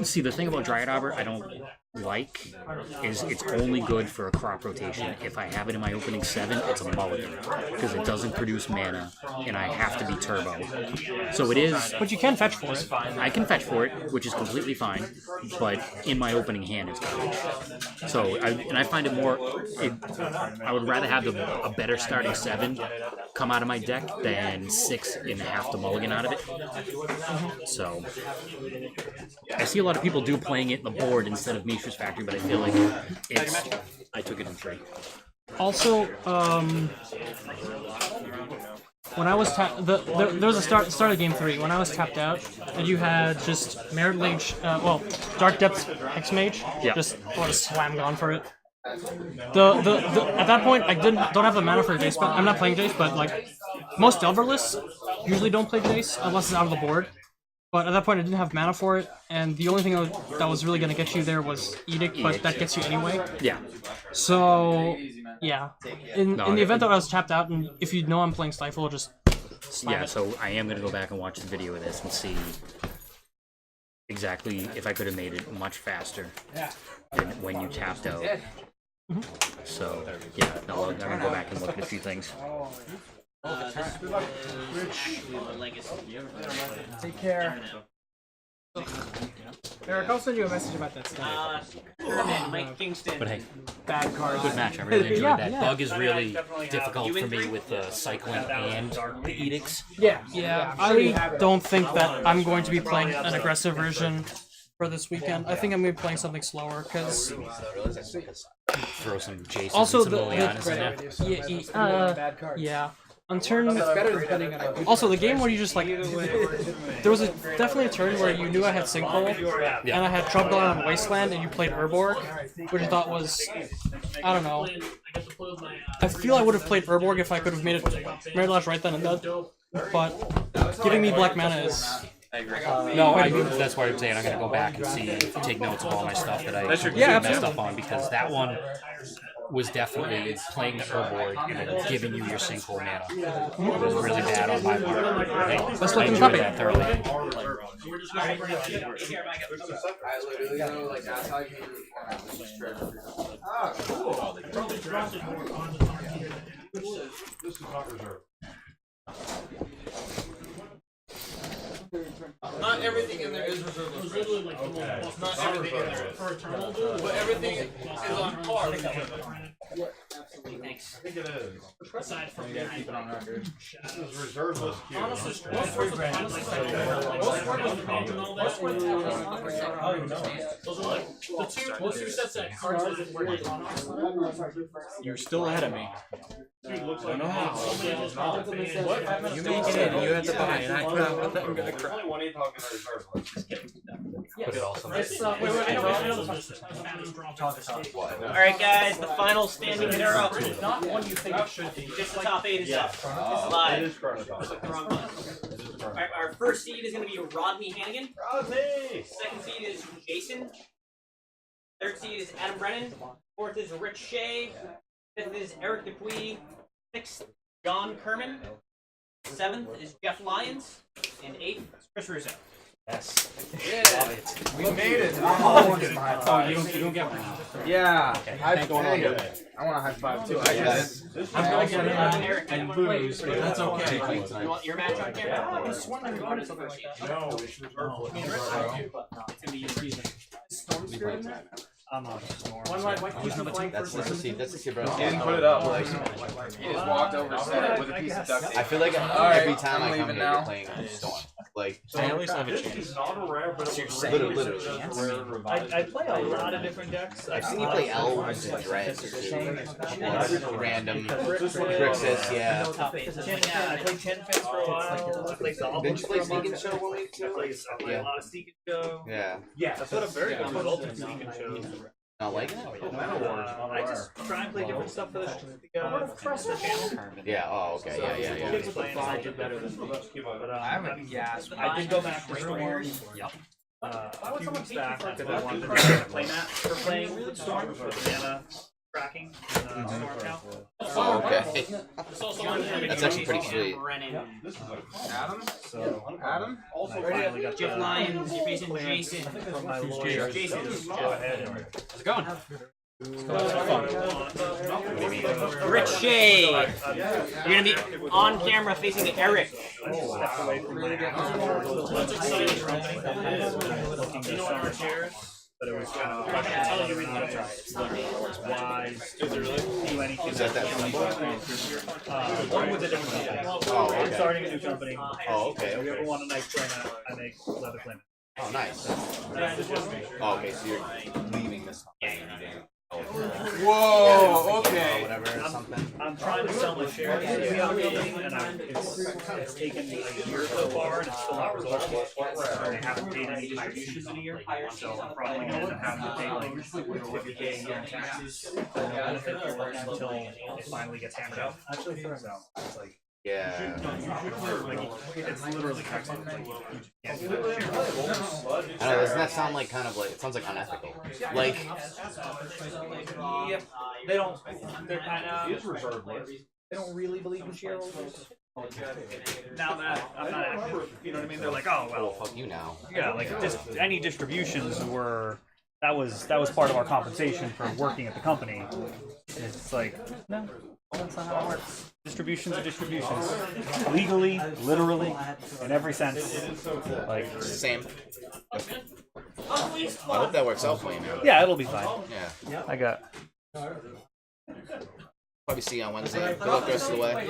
D: See, the thing about Dryad Arbor, I don't like is it's only good for a crop rotation. If I have it in my opening 7, it's a mulligan because it doesn't produce mana, and I have to be turbo. So it is.
G: But you can fetch for it.
D: I can fetch for it, which is completely fine, but in my opening hand, it's garbage. So I find it more. I would rather have a better starting 7 come out of my deck than 6 and have to mulligan out of it. So I see a lot of people do playing it in the board instead of Misha's factory, but I feel like I took it in 3.
G: Also, when I was there was a start of game 3 when I was tapped out, and you had just Merit Lage, Dark Depths Hexmage, just slam gone for it. At that point I don't have the mana for Jace, but I'm not playing Jace, but like most Delver lists usually don't play Jace unless it's out of the board. But at that point I didn't have mana for it, and the only thing that was really gonna get you there was Edict, but that gets you anyway.
D: Yeah.
G: So yeah, in the event that I was tapped out, and if you know I'm playing Stifle, just slam it.
D: So I am gonna go back and watch the video of this and see exactly if I could have made it much faster than when you tapped out. So yeah, no, I'm gonna go back and look at a few things.
H: Take care. Eric, I'll send you a message about that stuff.
F: Mike Kingston.
D: But hey,
H: Bad cards.
D: good match. I really enjoyed
G: Yeah,
D: that.
G: yeah.
D: Bug is really difficult for me with the cycling and the edicts.
G: Yeah, I don't think that I'm going to be playing an aggressive version for this weekend. I think I'm going to be playing something slower, because
D: Throw some Jasons
G: also
D: and some Lilianas in there.
H: Bad cards.
G: yeah. On turn,
H: Better than putting on a good
G: also the game where you just like, there was definitely a turn where you knew I had Sinkhole, and I had Trouble on Wasteland, and you played Urborg, which I thought was, I don't know. I feel I would have played Urborg if I could have made it Merit Lage right then and there, but giving me black mana is.
D: No, that's why I'm saying I'm gonna go back and take notes of all my stuff that I messed up on, because that one, was definitely playing the board and then giving you your sinkhole mana. It was really bad on my part.
G: Let's
D: I
G: look in
D: enjoyed
G: puppy.
D: that thoroughly.
A: I literally know, like, that's how you Ah, cool.
B: This is not reserved.
A: Not everything in there is reserved. Not everything in there is. But everything is on par.
F: Thanks.
B: I think it is.
C: Aside from
H: You gotta keep it on record.
B: This is reserved list queue.
C: honestly, those are like the two sets of cards that were like on our.
H: You're still ahead of me.
B: Dude, looks
H: I don't know how.
C: What?
H: You make it in, you have to buy, and I'm gonna cry.
B: Only 1 8 talking on reserve list.
D: Put it all somewhere.
F: Alright, guys, the final standing zero.
C: Not one you think it should be.
F: Just the top 8 is up. It's
B: It
F: live.
B: is Chronoton.
F: The wrong one. Alright, our first seed is going to be Rodney Hannigan.
B: Rodney!
F: Second seed is Jason. Third seed is Adam Brennan. Fourth is Rich Shea. Fifth is Eric Dupuis. Sixth, John Kerman. Seventh is Jeff Lyons. And eighth is Chris Russo.
D: Yes.
A: Yeah.
H: We made it.
D: Oh, you don't get one.
H: Yeah.
D: High
H: going on today? I want a high five too. I guess.
G: I'm gonna get it
F: Eric,
G: and lose, but that's okay.
F: You want your match on camera?
G: I was wondering if I was over here.
B: No, it's reserved list.
F: It's going to be your season.
H: Storm Spirit in there?
C: I'm not snoring.
I: That's the key, bro.
H: He didn't put it up. Like, he just walked over and said it with a piece of duct tape.
I: I feel like
H: Alright,
I: every time
H: I'm
I: I come
H: leaving
I: here,
H: now.
I: you're playing Storm. Like,
B: So at least have a chance. This is not a rare, but it was
I: Literally.
E: I play a lot of different decks.
I: I've seen you play elves and dreads or random Grixis, yeah.
F: Top 8.
E: Yeah, I played 10 Fins for a while. I played Goblins
I: Didn't you play
E: for a
I: Sneak and
E: month.
I: Show one week
E: I
I: too?
E: played a lot of Sneak and Show.
I: Yeah.
E: I put a very good result in Sneak and Show.
I: Not like it?
E: I just try and play different stuff for the channel.
I: Yeah, oh, okay, yeah.
E: Kids playing I did better than me. But
H: I haven't gasped.
E: I did go back to Storm. A few weeks back because I wanted to play that for playing Storm with mana tracking and Storm count.
I: Oh, okay. That's actually pretty sweet.
F: Brennan.
H: Adam?
E: So
H: Adam?
E: I finally got
F: Jeff Lyons, you're facing Jason.
E: from my lawyer.
F: Jason.
E: Just go ahead and
F: How's it going?
E: fun.
F: Rich Shea. You're going to be on camera facing Eric.
E: Stepped away from my
C: That's exciting, right?
E: looking to summer chairs, but it was kind of a question.
C: Tell you really good.
E: Wise to do anything.
I: Is that funny?
E: One with a different company.
I: Oh,
E: I'm
I: okay.
E: starting a new company.
I: Oh, okay,
E: If you ever
I: okay.
E: want a nice playmat, I make leather playmat.
I: Oh, nice. Oh, okay, so you're leaving this company.
H: Whoa, okay.
I: Or whatever, or something.
E: I'm trying to sell my shares in the company, and it's taken me a year so far, and it's still not resolved. I haven't paid any distributions in a year, so I'm probably going to have to pay like $50K a year in taxes for no benefit until it finally gets hammered out. So it's like,
I: Yeah.
E: it's literally tax on like, you can't do that.
I: I know, doesn't that sound like kind of like, it sounds like unethical. Like,
E: Yep. They don't. They're kind of. They don't really believe in shareholders. Now that I'm not active, you know what I mean? They're like, oh
I: well,
E: well,
I: fuck you now.
E: yeah, like any distributions were. That was part of our compensation for working at the company. It's like, no, that's not how it works. Distributions are distributions. Legally, literally, in every sense. Like,
I: Same. I hope that works out for you, man.
E: yeah, it'll be fine.
I: Yeah.
E: I got.
I: Probably see you on Wednesday. Good luck the rest of the way.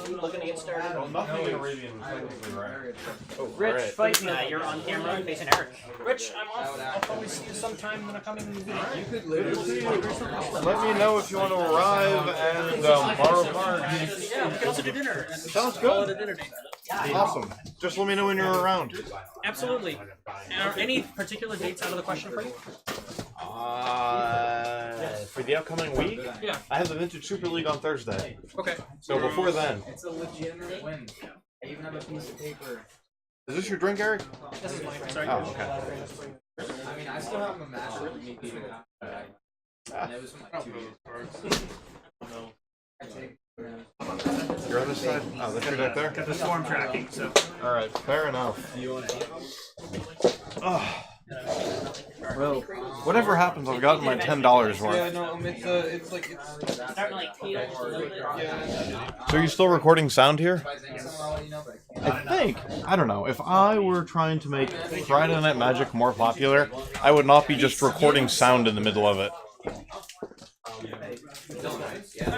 F: Looking to get started.
B: Nothing in Arabian is technically rare.
E: Rich, fight me.
F: You're on camera facing Eric.
G: Rich, I'm off. I'll probably see you sometime in the coming week.
H: You could literally.
B: Let me know if you want to arrive and borrow cards.
G: Yeah, we can also do dinner.
B: Sounds
G: Call it
B: good.
G: a dinner date.
B: Awesome. Just let me know when you're around.
G: Absolutely. Are any particular dates out of the question for you?
B: For the upcoming week,
G: Yeah.
B: I have the Vintage Super League on Thursday.
G: Okay.
B: So before then,
H: It's a legitimate win. I even have a piece of paper.
B: is this your drink, Eric?
G: This is mine. Sorry.
B: Oh, okay.
H: I mean, I still have a match with me.
B: Your other side? Oh, that's right there?
C: Got the storm tracking, so.
B: Alright, fair enough. Well, whatever happens, I've gotten my $10 worth.
H: Yeah, no, it's like it's
F: Starting like teal a little bit.
B: So are you still recording sound here? I think. I don't know. If I were trying to make Friday Night Magic more popular, I would not be just recording sound in the middle of it.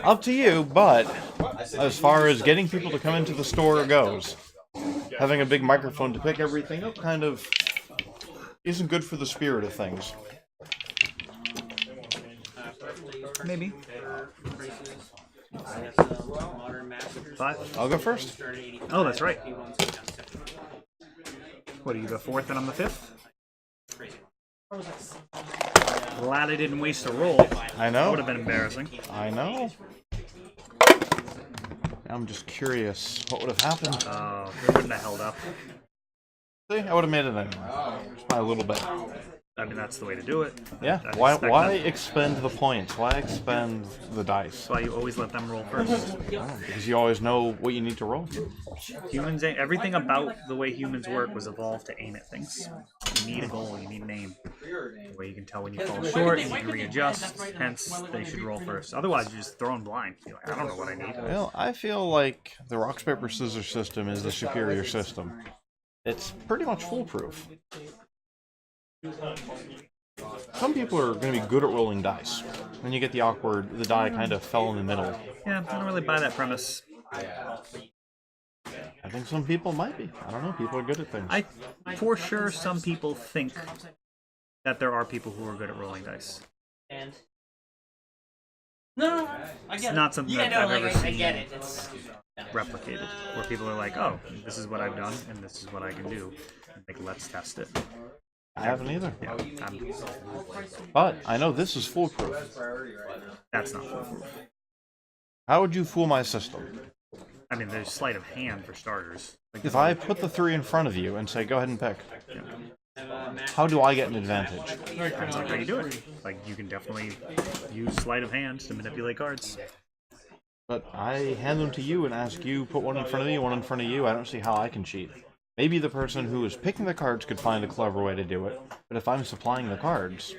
B: Up to you, but as far as getting people to come into the store goes, having a big microphone to pick everything up kind of isn't good for the spirit of things.
C: Maybe. 5?
B: I'll go first.
C: Oh, that's right. What, are you the 4th and I'm the 5th? Glad I didn't waste a roll.
B: I
C: That
B: know.
C: would have been embarrassing.
B: I know. I'm just curious what would have happened.
C: It wouldn't have held up.
B: See, I would have made it anyway. Just by a little bit.
C: I mean, that's the way to do it.
B: Yeah.
C: I
B: Why
C: expect
B: why
C: them.
B: expend the points? Why expend the dice?
C: That's why you always let them roll first.
B: Oh, because you always know what you need to roll.
C: Humans, everything about the way humans work was evolved to aim at things. You need a goal, you need an aim. The way you can tell when you fall short, you can readjust, hence they should roll first. Otherwise, you're just thrown blind. You're like, I don't know what I need.
B: Well, I feel like the rock, paper, scissors system is the superior system. It's pretty much foolproof. Some people are going to be good at rolling dice. When you get the awkward, the die kind of fell in the middle.
C: Yeah, I don't really buy that premise.
B: I think some people might be. I don't know. People are good at things.
C: For sure, some people think that there are people who are good at rolling dice.
F: And no, I get
C: It's not something
F: yeah,
C: that
F: no,
C: I've
F: like,
C: ever
F: I
C: seen
F: get it. It's
C: replicated, where people are like, "Oh, this is what I've done, and this is what I can do." Like, let's test it.
B: I haven't either.
C: Yeah,
B: But I know this is foolproof.
C: that's not foolproof.
B: How would you fool my system?
C: I mean, there's sleight of hand for starters. Like,
B: If I put the 3 in front of you and say, go ahead and pick, how do I get an advantage?
C: depends on how you do it. Like, you can definitely use sleight of hand to manipulate cards.
B: But I hand them to you and ask you, put one in front of me, one in front of you. I don't see how I can cheat. Maybe the person who is picking the cards could find a clever way to do it, but if I'm supplying the cards,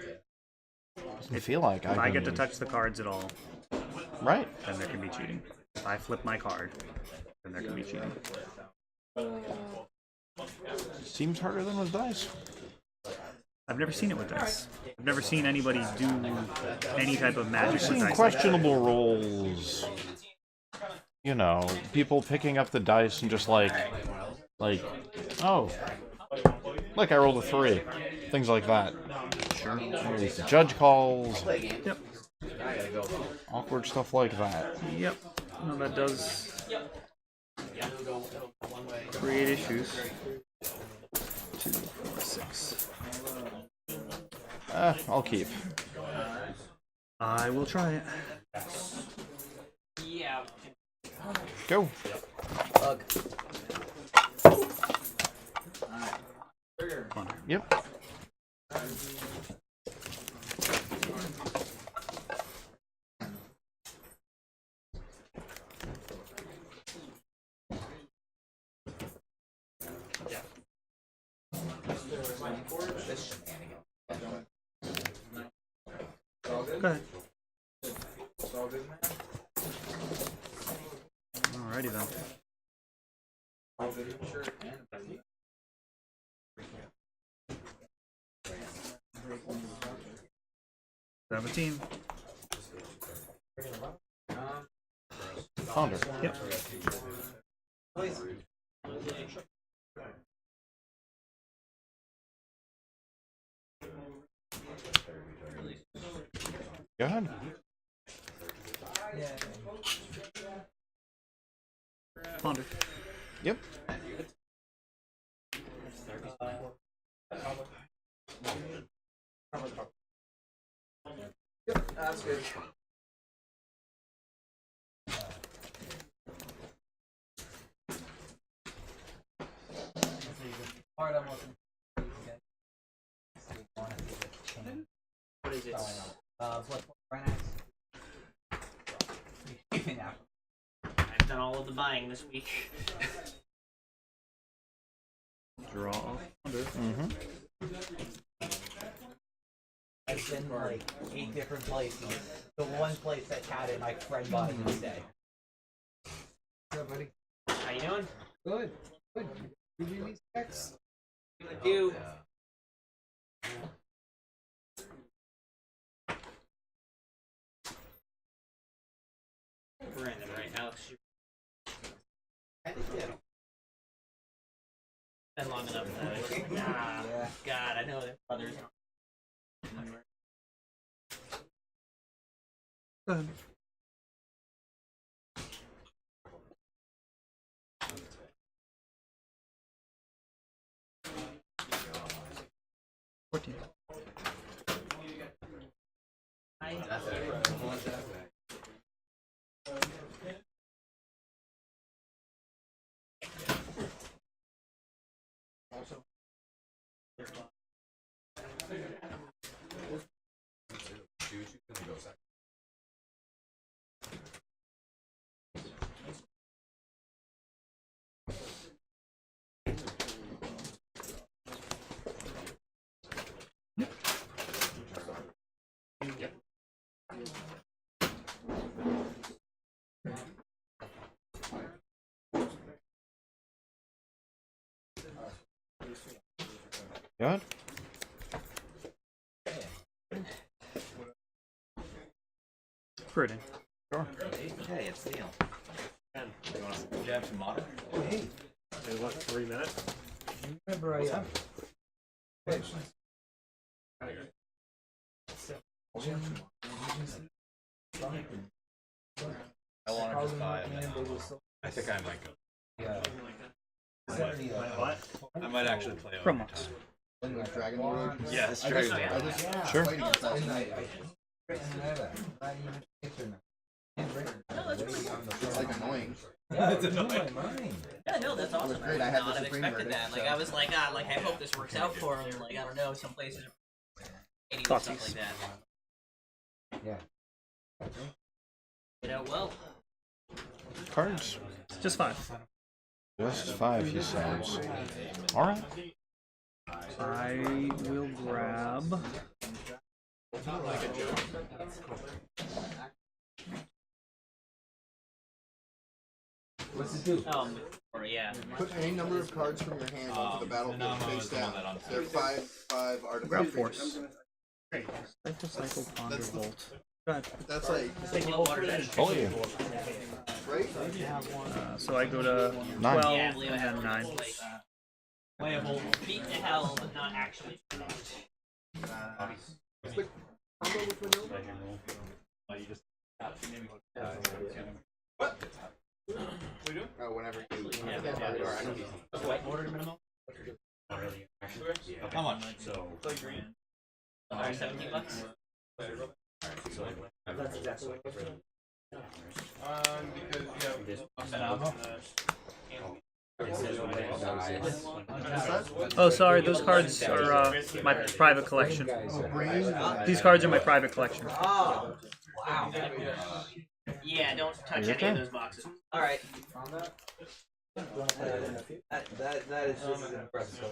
B: it doesn't feel like
C: If I get to
B: can-
C: touch the cards at all,
B: Right.
C: then there can be cheating. If I flip my card, then there can be cheating.
B: Seems harder than with dice.
C: I've never seen it with dice. I've never seen anybody do any type of magic
B: I've
C: with
B: seen
C: dice.
B: questionable rolls. You know, people picking up the dice and just like, oh, look, I rolled a 3. Things like that.
C: Sure.
B: The judge calls.
C: Yep.
B: Awkward stuff like that.
C: Yep. No, that does create issues. 2, 4, 6.
B: I'll keep.
C: I will try it.
F: yeah.
B: Go. Yep.
C: Go ahead. Alrighty then. $17.
B: Ponder.
C: Yep.
B: Go ahead.
C: Ponder.
B: Yep.
H: that's good. All right, I'm looking.
F: What is it? I've done all of the buying this week.
B: Draw off under.
I: I've been like 8 different places. The one place that had it, my friend bought it instead.
H: What's up, buddy?
F: How you doing?
H: Good. Good. Did you these specs?
F: I do. Brandon, right, Alex? Been long enough.
I: Yeah.
F: God, I know their brothers.
B: Good.
C: Pretty.
B: Sure.
I: Hey, it's Neil.
E: You want to jab some modern?
H: Oh, hey.
C: In what, 3 minutes?
H: Remember I
E: I want to just buy it. I think I might go.
H: Yeah.
C: What?
E: I might actually play
C: From
E: overtime.
H: Dragon Lord?
E: Yeah, it's Dragon Lord.
H: I just
B: Sure.
H: played against that tonight. Not even picture now. It's like annoying.
I: Yeah, it's annoying.
F: Yeah, no, that's awesome.
H: was great.
F: I
H: I
F: would
H: had
F: not
H: the
F: have
H: Supreme
F: expected
H: verdict,
F: that. Like,
H: so-
F: I was like, like, I hope this works out for him. Like, I don't know, some places are stuff like
C: Thoughtsies.
F: that.
H: Yeah.
F: Get out well.
B: Cards.
C: Just 5.
B: Just 5, he says. Alright.
C: I will grab.
H: What's it do?
F: Or yeah.
H: Put any number of cards from your hand onto the battlefield face down. They're 5/5 artifacts.
C: Grab Force. Cycle, cycle, ponder, bolt. Go ahead.
H: That's like,
B: Oh, yeah.
H: right?
C: So I go to
B: 9.
C: 12
F: Yeah, Leo
C: and
F: had
C: then 9.
F: Playable. Beat to hell, but not actually.
H: Oh, whenever you
F: White order minimum?
E: How much?
F: $17.
C: Oh, sorry, those cards are my private collection. These cards are my private collection.
F: Oh, wow. Yeah, don't touch any of those boxes. Alright.
I: That is just impressive.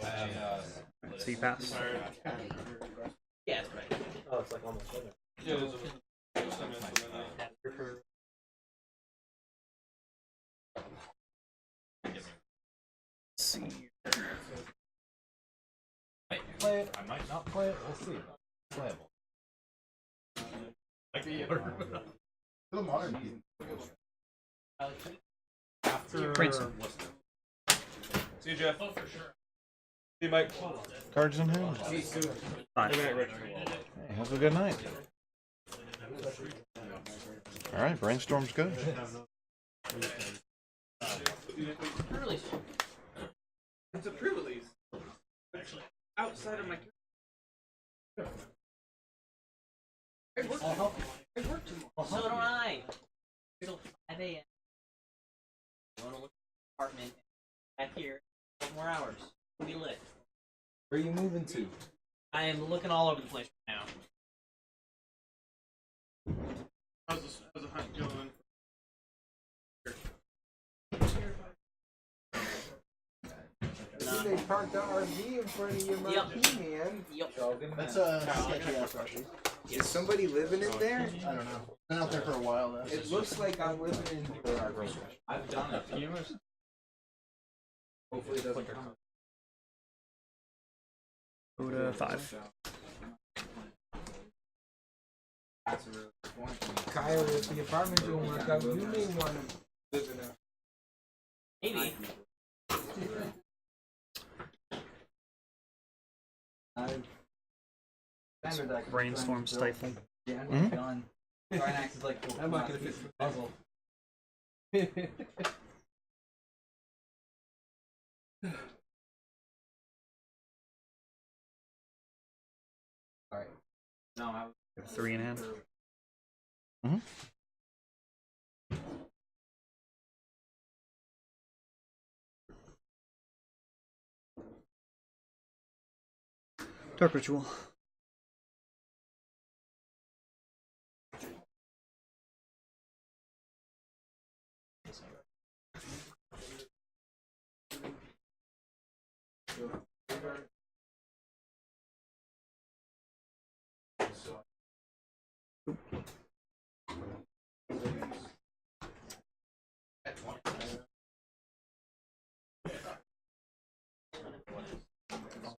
C: So you pass.
F: Yeah, that's right.
I: Oh, it's like almost
B: Play it. I might not play it. We'll see. Playable.
H: Still modern.
C: Princeton.
E: See you, Jeff. Oh, for sure. See you, Mike.
B: Cards in hand.
C: 5.
B: Hey, have a good night. Alright, brainstorm's good.
F: Really?
A: It's a pre-release. Actually, outside of my. I work tomorrow.
F: So do I. Till 5 a.m. Going to look at the apartment back here. 12 more hours. It'll be lit.
I: Where are you moving to?
F: I am looking all over the place right now.
H: time they parked the RV in front of your marquee, man.
A: That's a sketchy ass RV.
H: Is somebody living in there?
A: I don't know. Been out there for a while though.
H: It looks like I'm living in. I've done it. Hopefully it doesn't come.
D: Go to 5.
H: Kyle, if the apartment don't work out, you may want to live in a.
F: Maybe.
D: Brainstorm stifling.
I: Yeah, John. Rhinox is like
A: I'm not gonna fit the puzzle.
H: Alright. No, I was.
D: 3 in hand. Dark Ritual.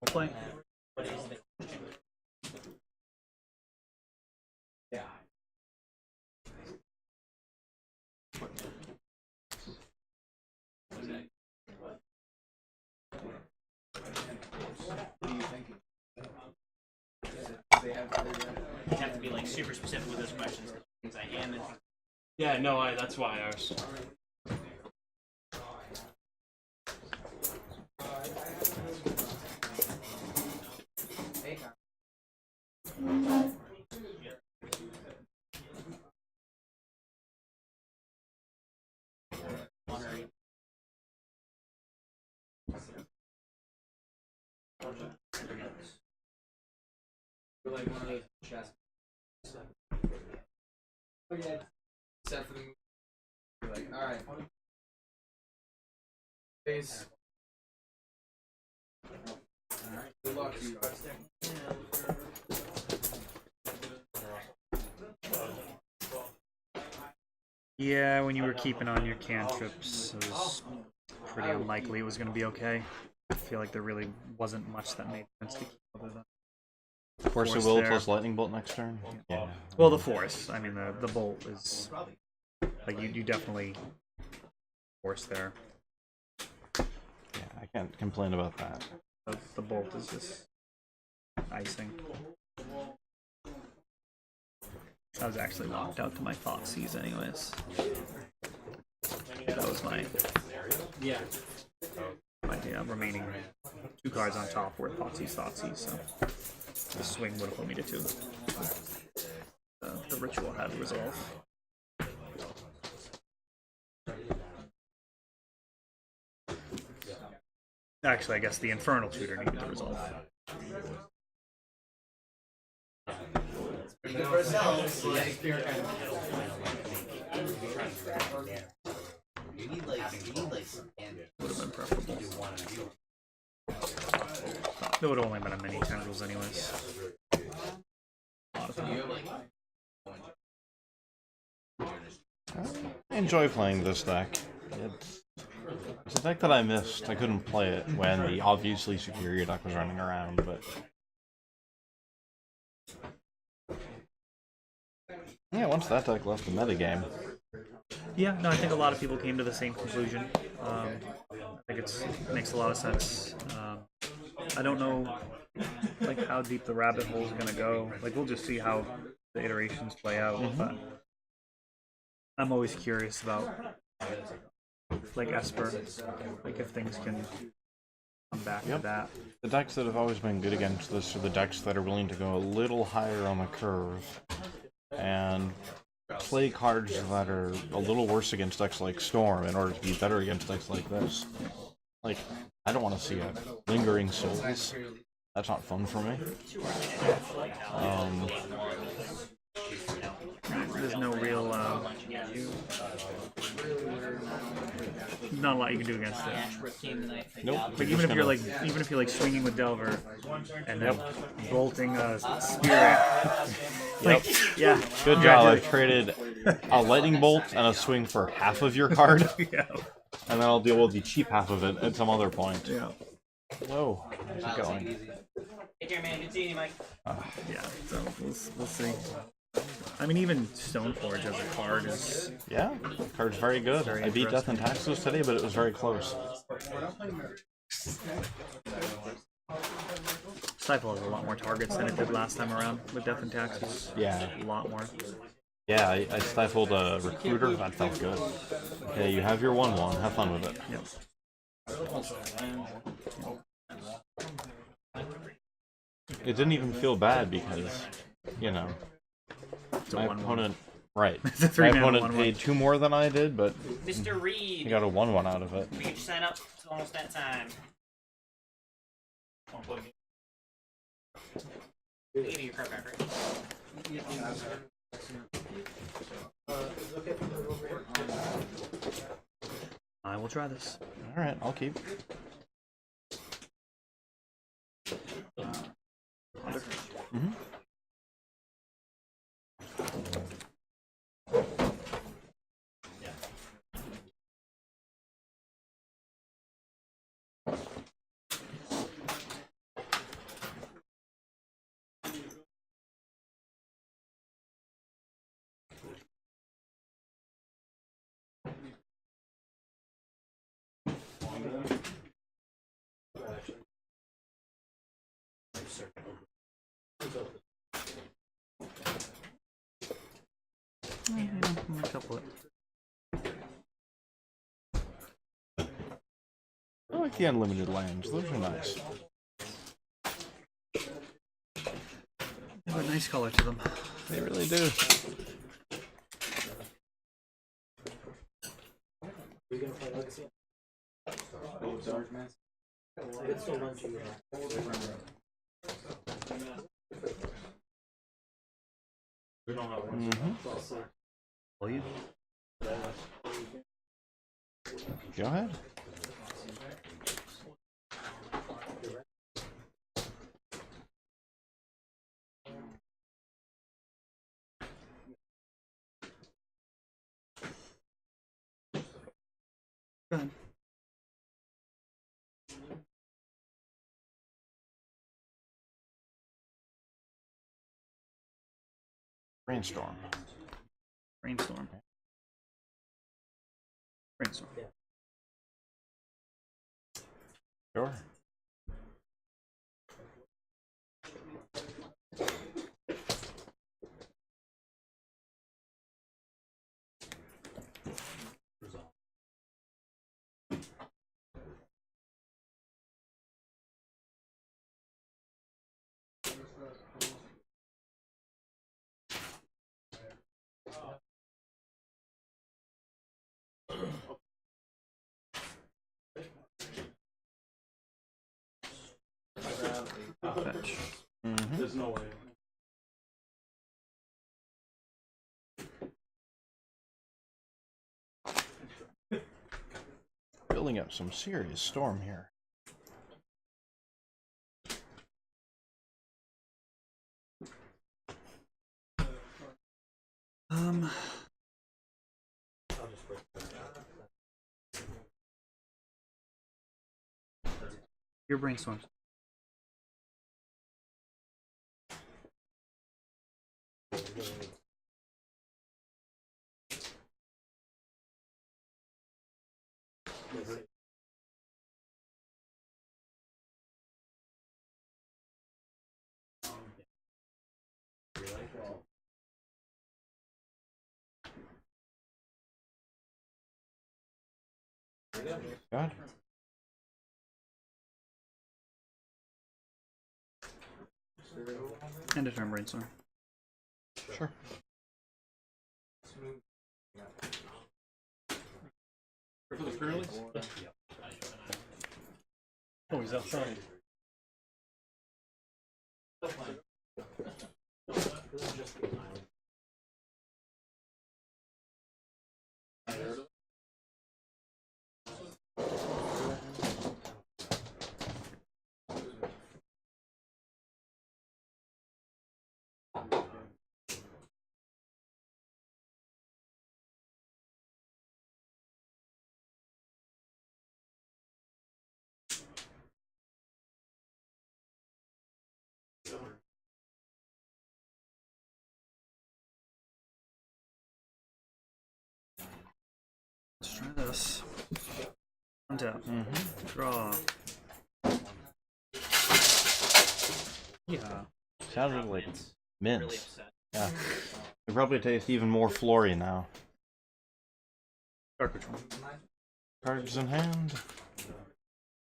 D: Play.
F: You have to be like super specific with those questions. Because I am.
C: Yeah, no, that's why I was.
A: We're like one of those chess. Oh yeah. Set for the movie. We're like, alright. Face. Alright. Good luck to you.
D: Yeah, when you were keeping on your cantrips, it was pretty unlikely it was going to be okay. I feel like there really wasn't much that made sense to keep other than
B: Force of
D: Force
B: Will
D: there.
B: plus Lightning Bolt next turn? Yeah.
D: Well, the force. I mean, the bolt is like you definitely force there.
B: Yeah, I can't complain about that.
D: The bolt is just icing. I was actually locked out to my Thoughtseize anyways. That was my remaining 2 cards on top were Thoughtseize, so the swing would have put me to 2. The ritual had resolve. Actually, I guess the Infernal Tutor needed to resolve. Would have been preferable. It would have only been a mini tendrils anyways.
B: I enjoy playing this deck. It's a deck that I missed. I couldn't play it when the obviously superior deck was running around, but... yeah, once that deck left the metagame.
D: Yeah, no, I think a lot of people came to the same conclusion. I think it makes a lot of sense. I don't know like how deep the rabbit hole is gonna go. Like we'll just see how the iterations play out. But I'm always curious about like Esper, like if things can come back to that.
B: The decks that have always been good against this are the decks that are willing to go a little higher on the curve and play cards that are a little worse against decks like Storm in order to be better against decks like this. Like, I don't want to see a Lingering Souls. That's not fun for me.
D: There's no real
J: not a lot you can do against it.
F: Ashbrook came tonight.
B: Nope.
J: But even if you're like swinging with Delver and then bolting a spirit, like yeah,
B: Good job. I've traded a lightning bolt and a swing for half of your card,
J: yeah,
B: and then I'll deal with the cheap half of it at some other point.
J: yeah,
B: Whoa, how's it going?
F: Take care, man. Good seeing you, Mike.
J: yeah. So we'll see. I mean, even Stoneforge as a card is
B: Yeah, card's very good. I beat Death and Taxes today, but it was very close.
J: Stifle has a lot more targets than it did last time around with Death and Taxes.
B: Yeah.
J: A lot more.
B: Yeah, I stifled a recruiter. That felt good. Okay, you have your 1/1. Have fun with it.
J: Yep.
B: It didn't even feel bad because, you know, my opponent. Right. My opponent paid 2 more than I did, but
F: Mr. Reed.
B: he got a 1/1 out of it.
F: We get you sign up. It's almost that time. Give me your card back, right?
J: I will try this.
B: All right, I'll keep. Mm-hmm.
J: A couple of...
B: I like the unlimited lands. Those are nice.
J: They have a nice color to them.
B: They really do.
J: Will you?
B: Go ahead.
J: Go ahead.
B: Brainstorm.
J: Brainstorm. Brainstorm.
B: Sure.
J: Fetch.
B: There's no way. Building up some serious storm here.
J: Your brainstorms.
B: God.
J: End of turn brainstorm.
B: Sure.
A: For the curlies? Oh, he's outside.
J: Let's try this. Untap. Draw. Yeah.
B: Sounded like mint. Yeah. It probably tastes even more flory now.
J: Dark Ritual.
B: Cards in hand.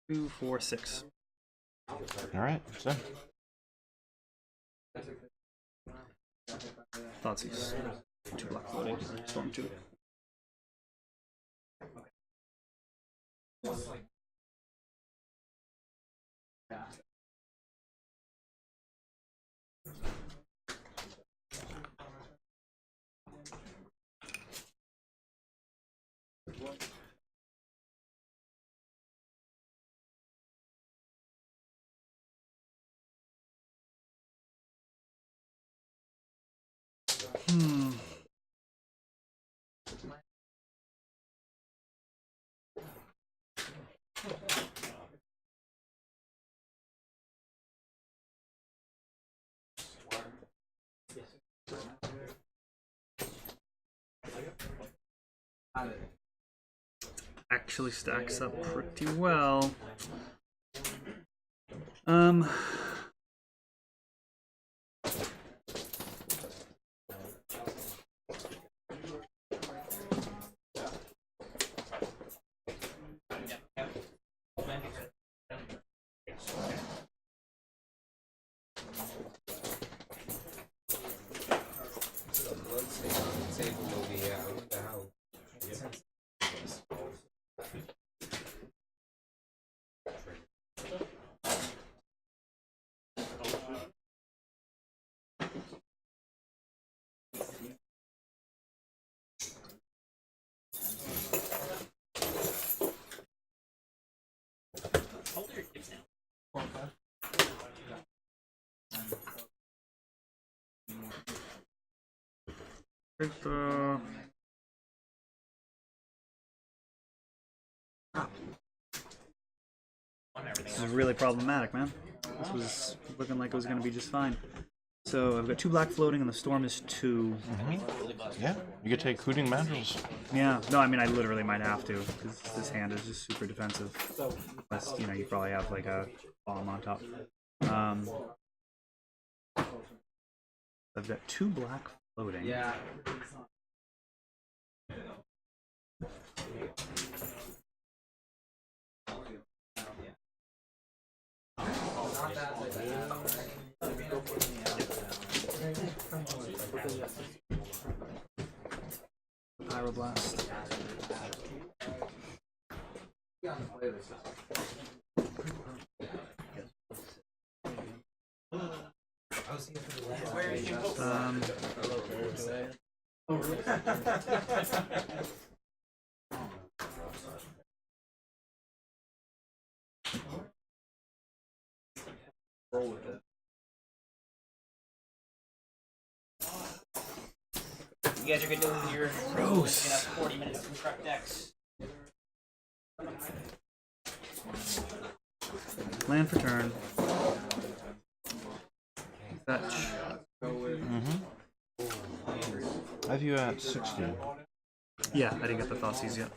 J: 2, 4, 6.
B: Alright, so.
J: Thoughtseize. 2 black floating. Storm 2. Actually stacks up pretty well. This is really problematic, man. This was looking like it was going to be just fine. So I've got 2 black floating and the storm is 2.
B: Yeah, you could take Hooting Mandrills.
J: Yeah, no, I mean I literally might have to because this hand is just super defensive. Unless, you know, you probably have like a bomb on top. I've got 2 black floating.
I: Yeah.
J: Pyroblast.
I: Roll with it. You guys are good doing your
J: Gross.
I: 40 minutes to construct decks.
J: Land for turn. Fetch.
B: I have you at 60.
J: Yeah, I didn't get the Thoughtseize yet.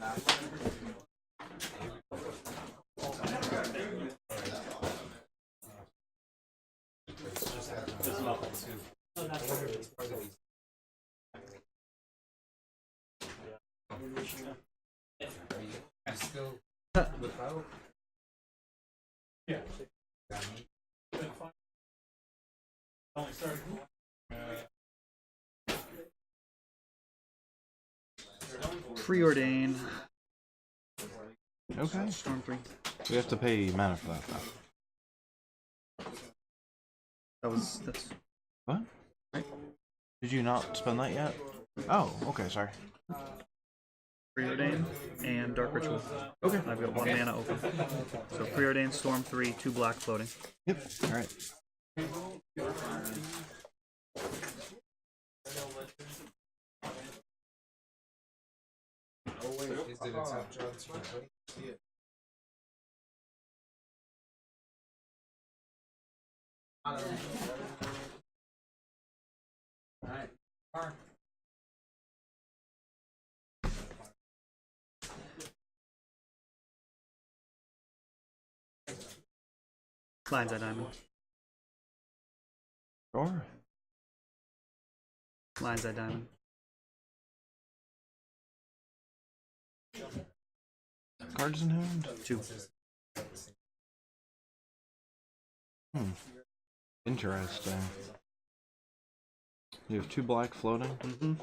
J: Preordain.
B: Okay.
J: Storm 3.
B: We have to pay mana for that, though.
J: That's
B: What? Did you not spend that yet? Oh, okay, sorry.
J: Preordain and Dark Ritual. Okay. I've got 1 mana open. So Preordain, Storm 3, 2 black floating.
B: Yep, alright.
H: Is it Untapped Chapter?
J: Blindside diamond.
B: Sure.
J: Blindside diamond.
B: Cards in hand?
J: 2.
B: Interesting. You have 2 black floating?
J: Mm-hmm.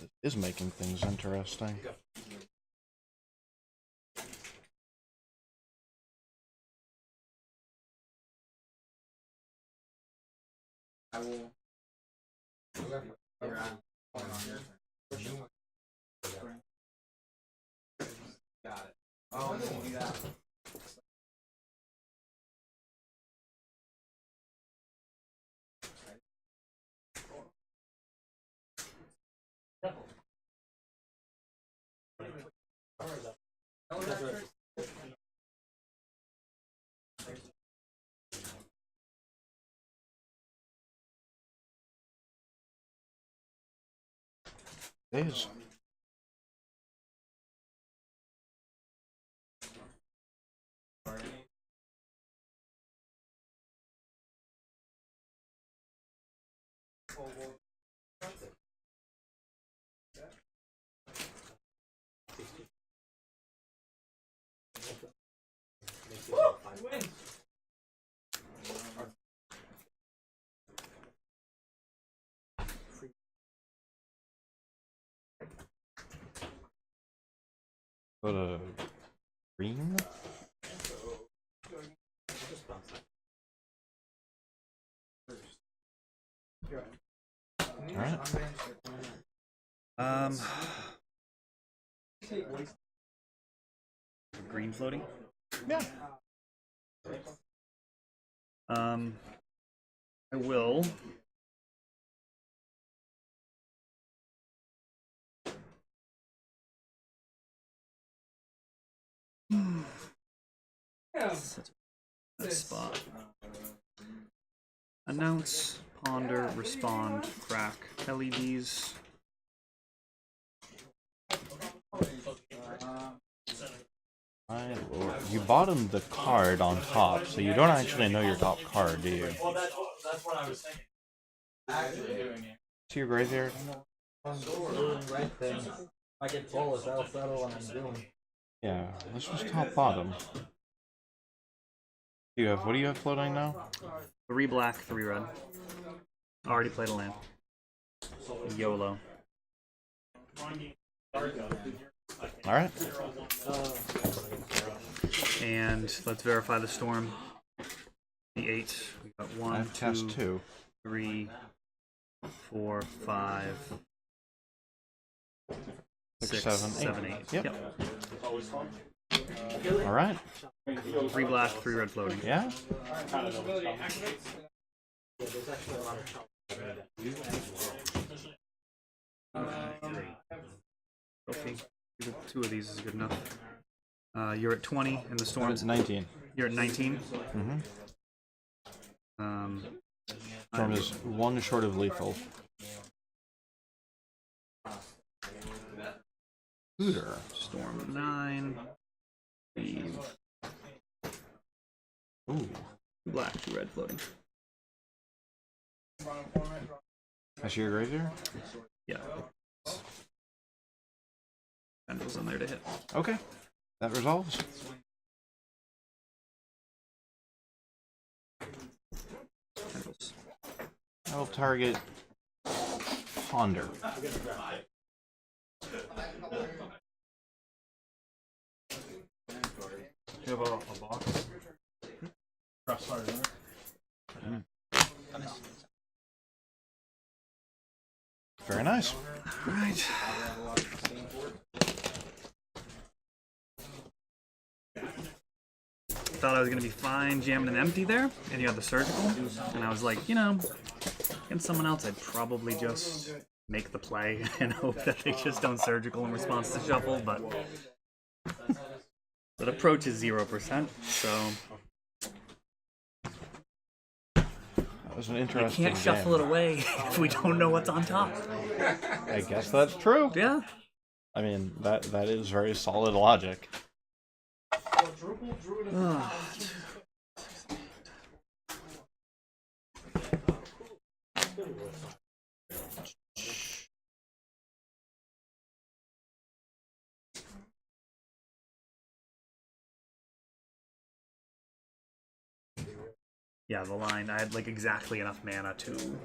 B: It is making things interesting.
H: I will. Got it. Oh, no, do that.
B: It is. Go to green. All right.
J: Green floating?
B: Yeah.
J: I will. Set that spot. Announce, ponder, respond, crack, LEDs.
B: My lord. You bottomed the card on top, so you don't actually know your top card, do you?
A: Well, that's what I was thinking. Actually doing it.
B: See your graveyard?
I: Doing right thing. I get flawless, that'll settle what I'm doing.
B: Yeah, this was top bottom. What do you have floating now?
J: 3 black, 3 red. Already played a land. YOLO.
B: Alright.
J: And let's verify the storm. The 8. We got 1,
B: I've cast 2.
J: 3, 4, 5, 6, 7, 8.
B: Yep.
A: Always fun.
B: Alright.
J: 3 black, 3 red floating.
B: Yeah?
J: Okay. 2 of these is good enough. You're at 20 in the storm.
B: It's 19.
J: You're at 19.
B: Mm-hmm. Storm is 1 short of lethal. Hooter.
J: Storm 9. Leave.
B: Ooh.
J: 2 black, 2 red floating.
B: I see your graveyard?
J: Yeah. Pendle's in there to hit.
B: Okay. That resolves.
J: Pendles.
B: I will target Ponder. You have a box? Very nice.
J: Alright. Thought I was gonna be fine jamming an empty there, and you had the surgical, and I was like, you know, against someone else, I'd probably just make the play and hope that they just don't surgical in response to shuffle, but approach is 0%, so
B: That was an
J: you
B: interesting
J: can't shuffle
B: game.
J: it away if we don't know what's on top.
B: I guess that's true.
J: Yeah.
B: I mean, that is very solid logic.
J: Yeah, the line. I had like exactly enough mana to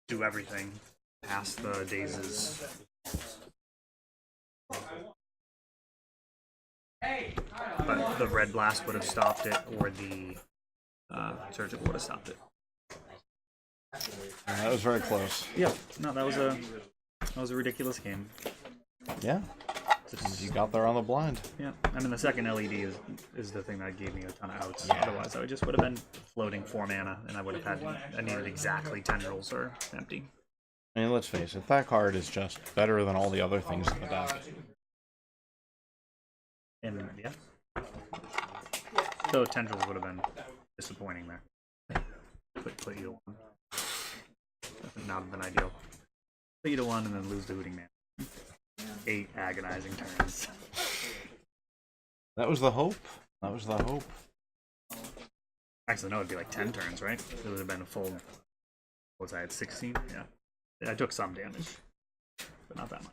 J: do everything past the dazes. But the red blast would have stopped it, or the surgical would have stopped it.
B: That was very close.
J: Yeah, no, that was a ridiculous game.
B: Yeah, you got there on the blind.
J: Yeah, I mean the second LED is the thing that gave me a ton of outs. Yeah. Otherwise, I just would have been floating 4 mana, and I would have had I needed exactly tendrils or empty.
B: I mean, let's face it, that card is just better than all the other things in the deck.
J: And yeah, so tendrils would have been disappointing there. Put you to 1. That would not have been ideal. Put you to 1 and then lose the Hooting Man. 8 agonizing turns.
B: That was the hope. That was the hope.
J: Actually, no, it'd be like 10 turns, right? It would have been a full. What was I at 16? Yeah, I took some damage, but not that much.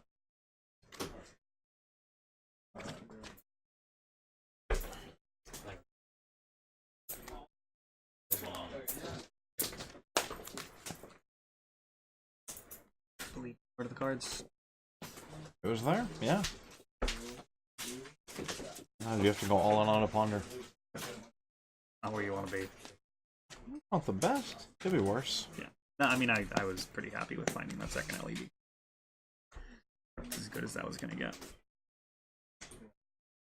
J: Part of the cards.
B: It was there, yeah. Now you have to go all in on a plunder.
J: Not where you want to be.
B: Not the best. Could be worse.
J: Yeah. No, I mean, I was pretty happy with finding that second LED. As good as that was going to get.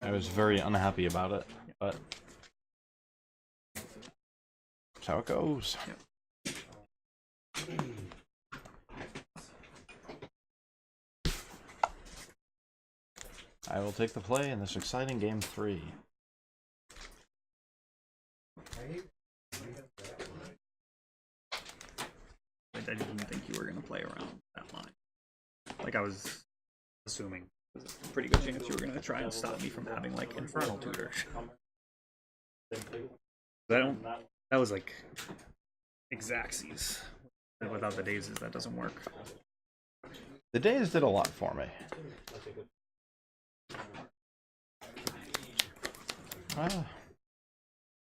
B: I was very unhappy about it, but that's how it goes.
J: Yep.
B: I will take the play in this exciting game 3.
J: I didn't think you were going to play around that line. Like, I was assuming there's a pretty good chance you were going to try and stop me from having, like, Infernal Tutor. That was, like, Xaxes. Without the dazes, that doesn't work.
B: The days did a lot for me.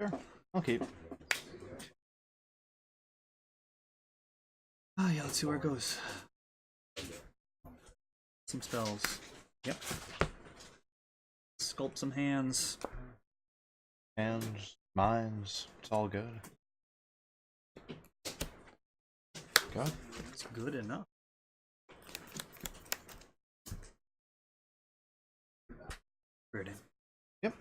B: Sure, I'll keep.
J: Oh yeah, let's see where it goes. Some spells. Yep. Sculpt some hands.
B: Hands, minds, it's all good. Good.
J: It's good enough. Weird.
B: Yep.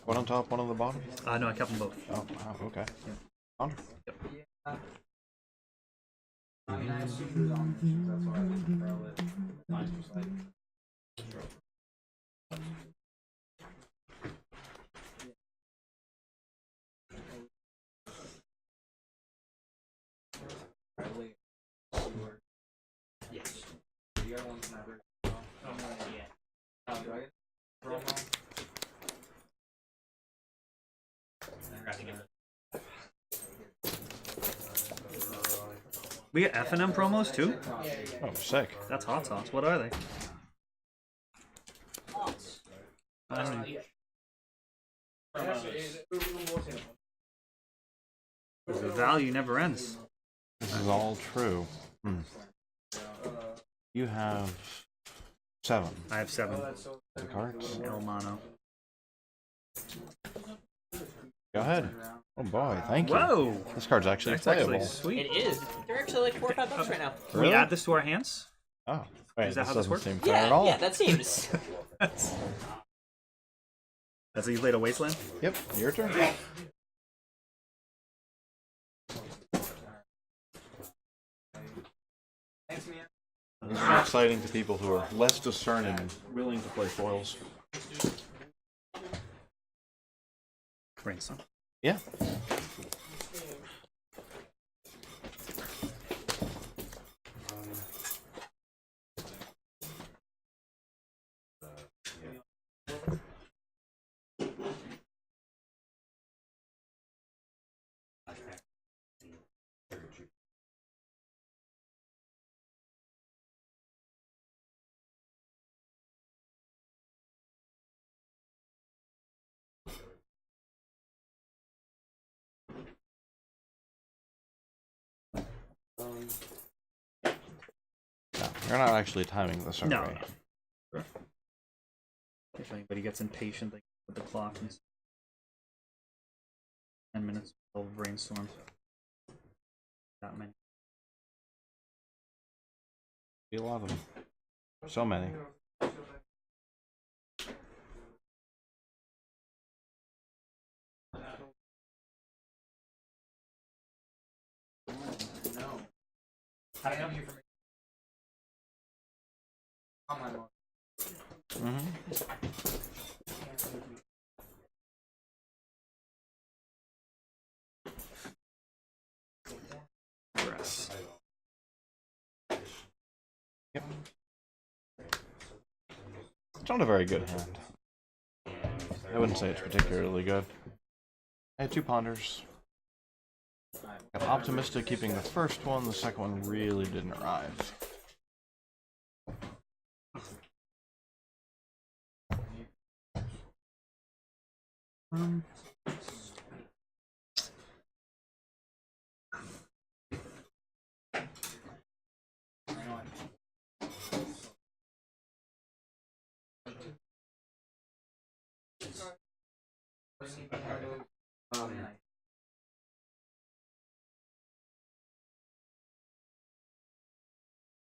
B: One on top, one on the bottom?
J: No, I kept them both.
B: Oh, wow, okay. Yeah. On.
J: Yep.
H: I mean, I assumed it was on missions, that's why I didn't throw it. Mine was like... Yes. You got one sniper. Oh, yeah. Oh, do I get promo?
J: We get F&M promos too?
B: Oh, sick.
J: That's hot sauce. What are they? The value never ends.
B: This is all true. You have 7.
J: I have 7.
B: The cards.
J: El Mano.
B: Go ahead. Oh boy, thank you.
J: Whoa!
B: This card's actually
J: That's
B: playable.
J: actually sweet.
F: It is. They're actually like $4 or $5 right now.
J: Can we add this to our hands?
B: Oh, wait,
J: Is that
B: this
J: how this
B: doesn't
J: works?
B: seem fair at all.
F: Yeah, that seems.
J: That's how you played a Wasteland?
B: Yep, your turn. This is exciting to people who are less discerning and willing to play foils.
J: Brainstorm.
B: Yeah. No, you're not actually timing this, are
J: No,
B: you?
J: no. If anybody gets impatient, they can put the clock in 10 minutes of brainstorm. That many.
B: A lot of them. So many.
I: I know you from on my phone.
J: Press.
B: Yep. It's not a very good hand. I wouldn't say it's particularly good. I had 2 ponders. Got optimistic keeping the first one, the second one really didn't arrive.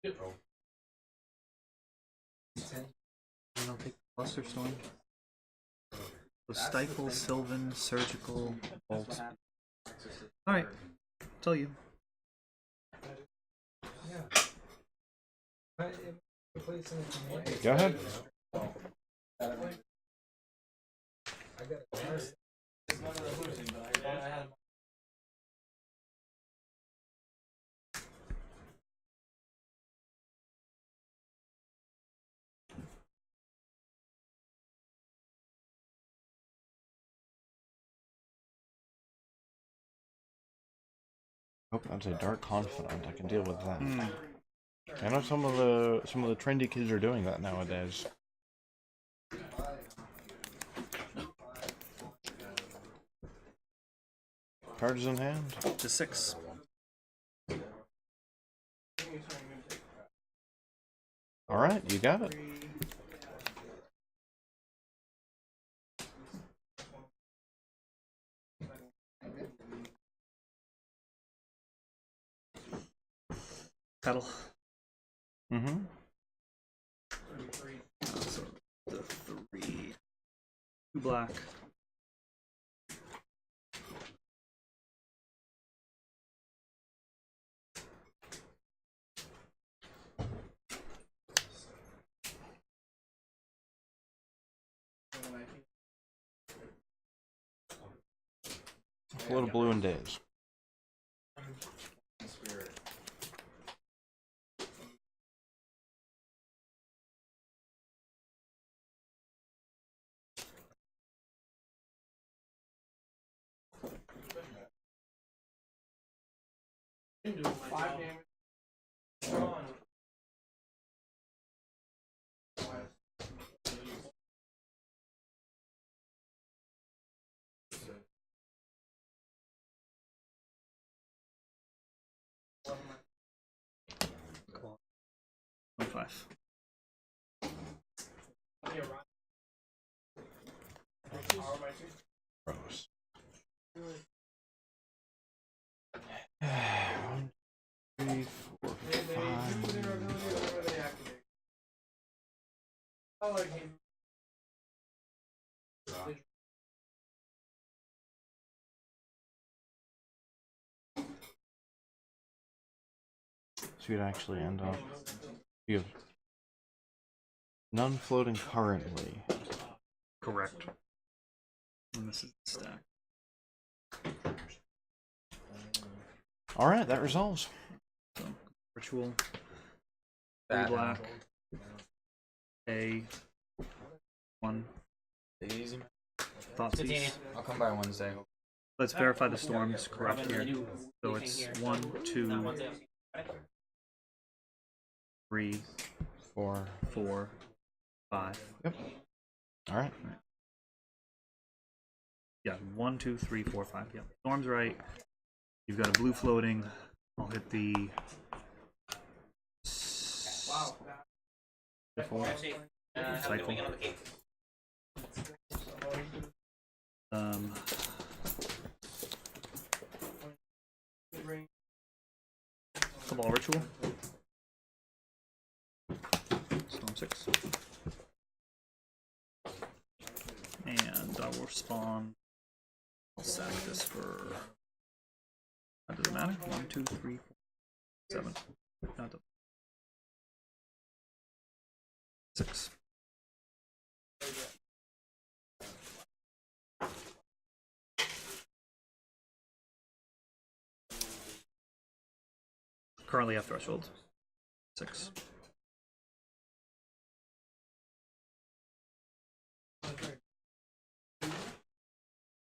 J: I don't take Cluster Storm. So Stifle, Sylvan, Surgical, Bolt. Alright, tell you.
B: Go ahead. Oh, that's a Dark Confidant. I can deal with that. I know some of the trendy kids are doing that nowadays. Cards in hand.
J: To 6.
B: Alright, you got it.
J: Pedal.
B: Mm-hmm.
J: So the 3. 2 black.
B: A little blue and days.
J: Cool. 5.
B: Gross. 1, 2, 3, 4, 5. So you'd actually end up You have none floating currently.
J: Correct. And this is the stack.
B: Alright, that resolves.
J: So, ritual. 3 black. A. 1.
A: Easy.
J: Thoughtseize.
A: I'll come by Wednesday.
J: Let's verify the storms correct here. So it's 1, 2, 3,
B: 4,
J: 4, 5.
B: Yep. Alright.
J: Yeah, 1, 2, 3, 4, 5. Yep. Storm's right. You've got a blue floating. I'll hit the. Cycle. Cabal Ritual. Storm 6. And I will spawn. I'll sack this for. That doesn't matter. 1, 2, 3, 4, 7. Not the 6. Currently have threshold. 6.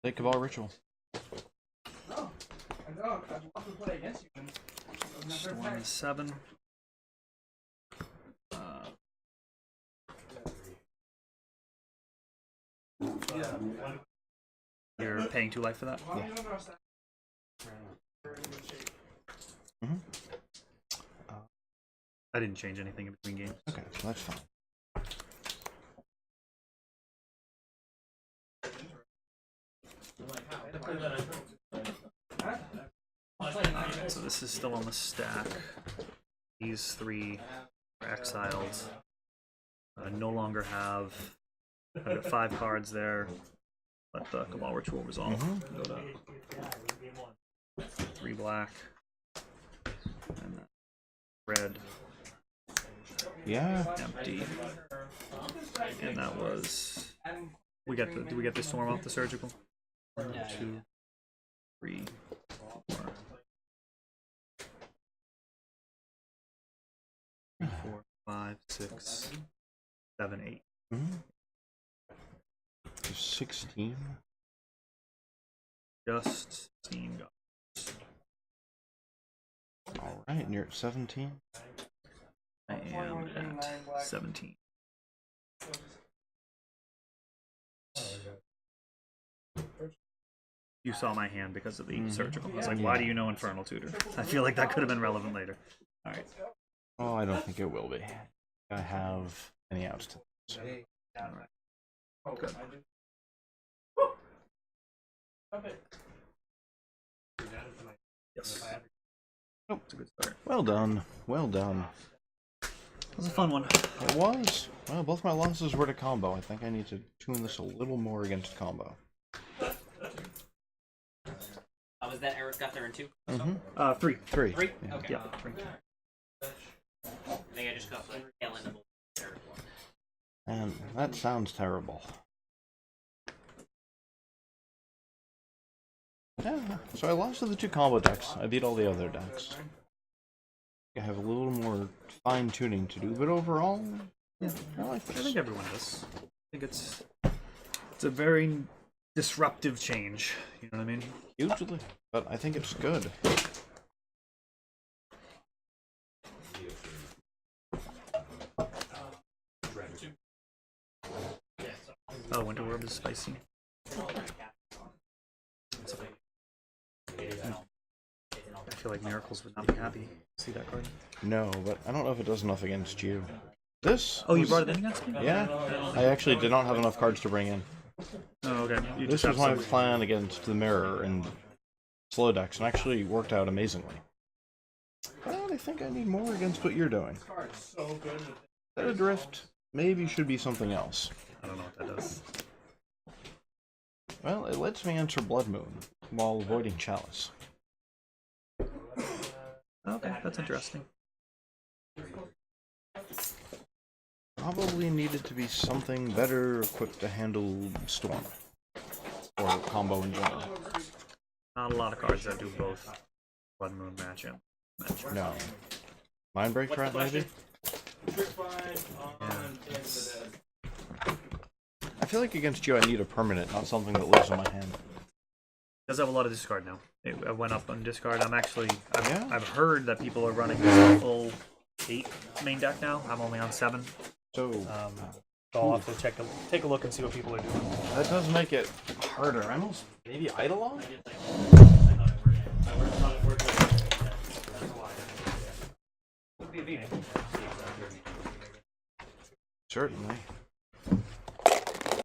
B: Take Cabal Ritual.
J: Storm is 7. You're paying 2 life for that?
B: Yeah. Mm-hmm.
J: I didn't change anything in between games.
B: Okay, so that's fine.
J: So this is still on the stack. These 3 are exiled. No longer have. I've got 5 cards there. Let the Cabal Ritual resolve. Go to 3 black. And red.
B: Yeah.
J: Empty. And that was. We got the. Did we get the storm off the surgical? 1, 2, 3, 4. 4, 5, 6, 7, 8.
B: Mm-hmm. 16.
J: Just 16 guys.
B: Alright, and you're at 17.
J: I am at 17. You saw my hand because of the surgical. I was like, why do you know Infernal Tutor? I feel like that could have been relevant later. Alright.
B: Oh, I don't think it will be. I have any outs to this.
J: Alright. Good. Yes. Oh, it's a good start.
B: Well done. Well done.
J: It was a fun one.
B: It was. Well, both my losses were to combo. I think I need to tune this a little more against combo.
F: Was that Eric got there in 2?
J: 3.
B: 3.
F: 3?
B: Yeah.
F: Okay.
J: Yeah, 3.
F: I think I just got the tail end of the third one.
B: And that sounds terrible. Yeah, so I lost to the 2 combo decks. I beat all the other decks. I have a little more fine-tuning to do, but overall, yeah, I like this.
J: I think everyone does. I think it's a very disruptive change. You know what I mean?
B: Hugely, but I think it's good.
J: Oh, Winter Orb is spicy. I feel like Miracles would not be happy. See that card?
B: No, but I don't know if it does enough against you. This?
J: Oh, you brought it in against me?
B: Yeah. I actually did not have enough cards to bring in.
J: Oh, okay. You
B: This
J: just
B: was
J: have
B: my
J: some-
B: plan against the Mirror and slow decks, and actually worked out amazingly. But I think I need more against what you're doing. That Adrift maybe should be something else.
J: I don't know what that does.
B: Well, it lets me enter Blood Moon while avoiding Chalice.
J: Okay, that's interesting.
B: Probably needed to be something better equipped to handle Storm. Or combo in general.
J: Not a lot of cards that do both. Blood Moon matchup.
B: No. Mindbreak Trap, maybe? I feel like against you I need a permanent, not something that lives in my hand.
J: Does have a lot of discard now. I went up on discard.
B: Yeah?
J: I've heard that people are running a full 8 main deck now. I'm only on 7.
B: So
C: I'll have to take a look and see what people are doing.
B: that does make it harder. I almost maybe Eidolon? Certainly.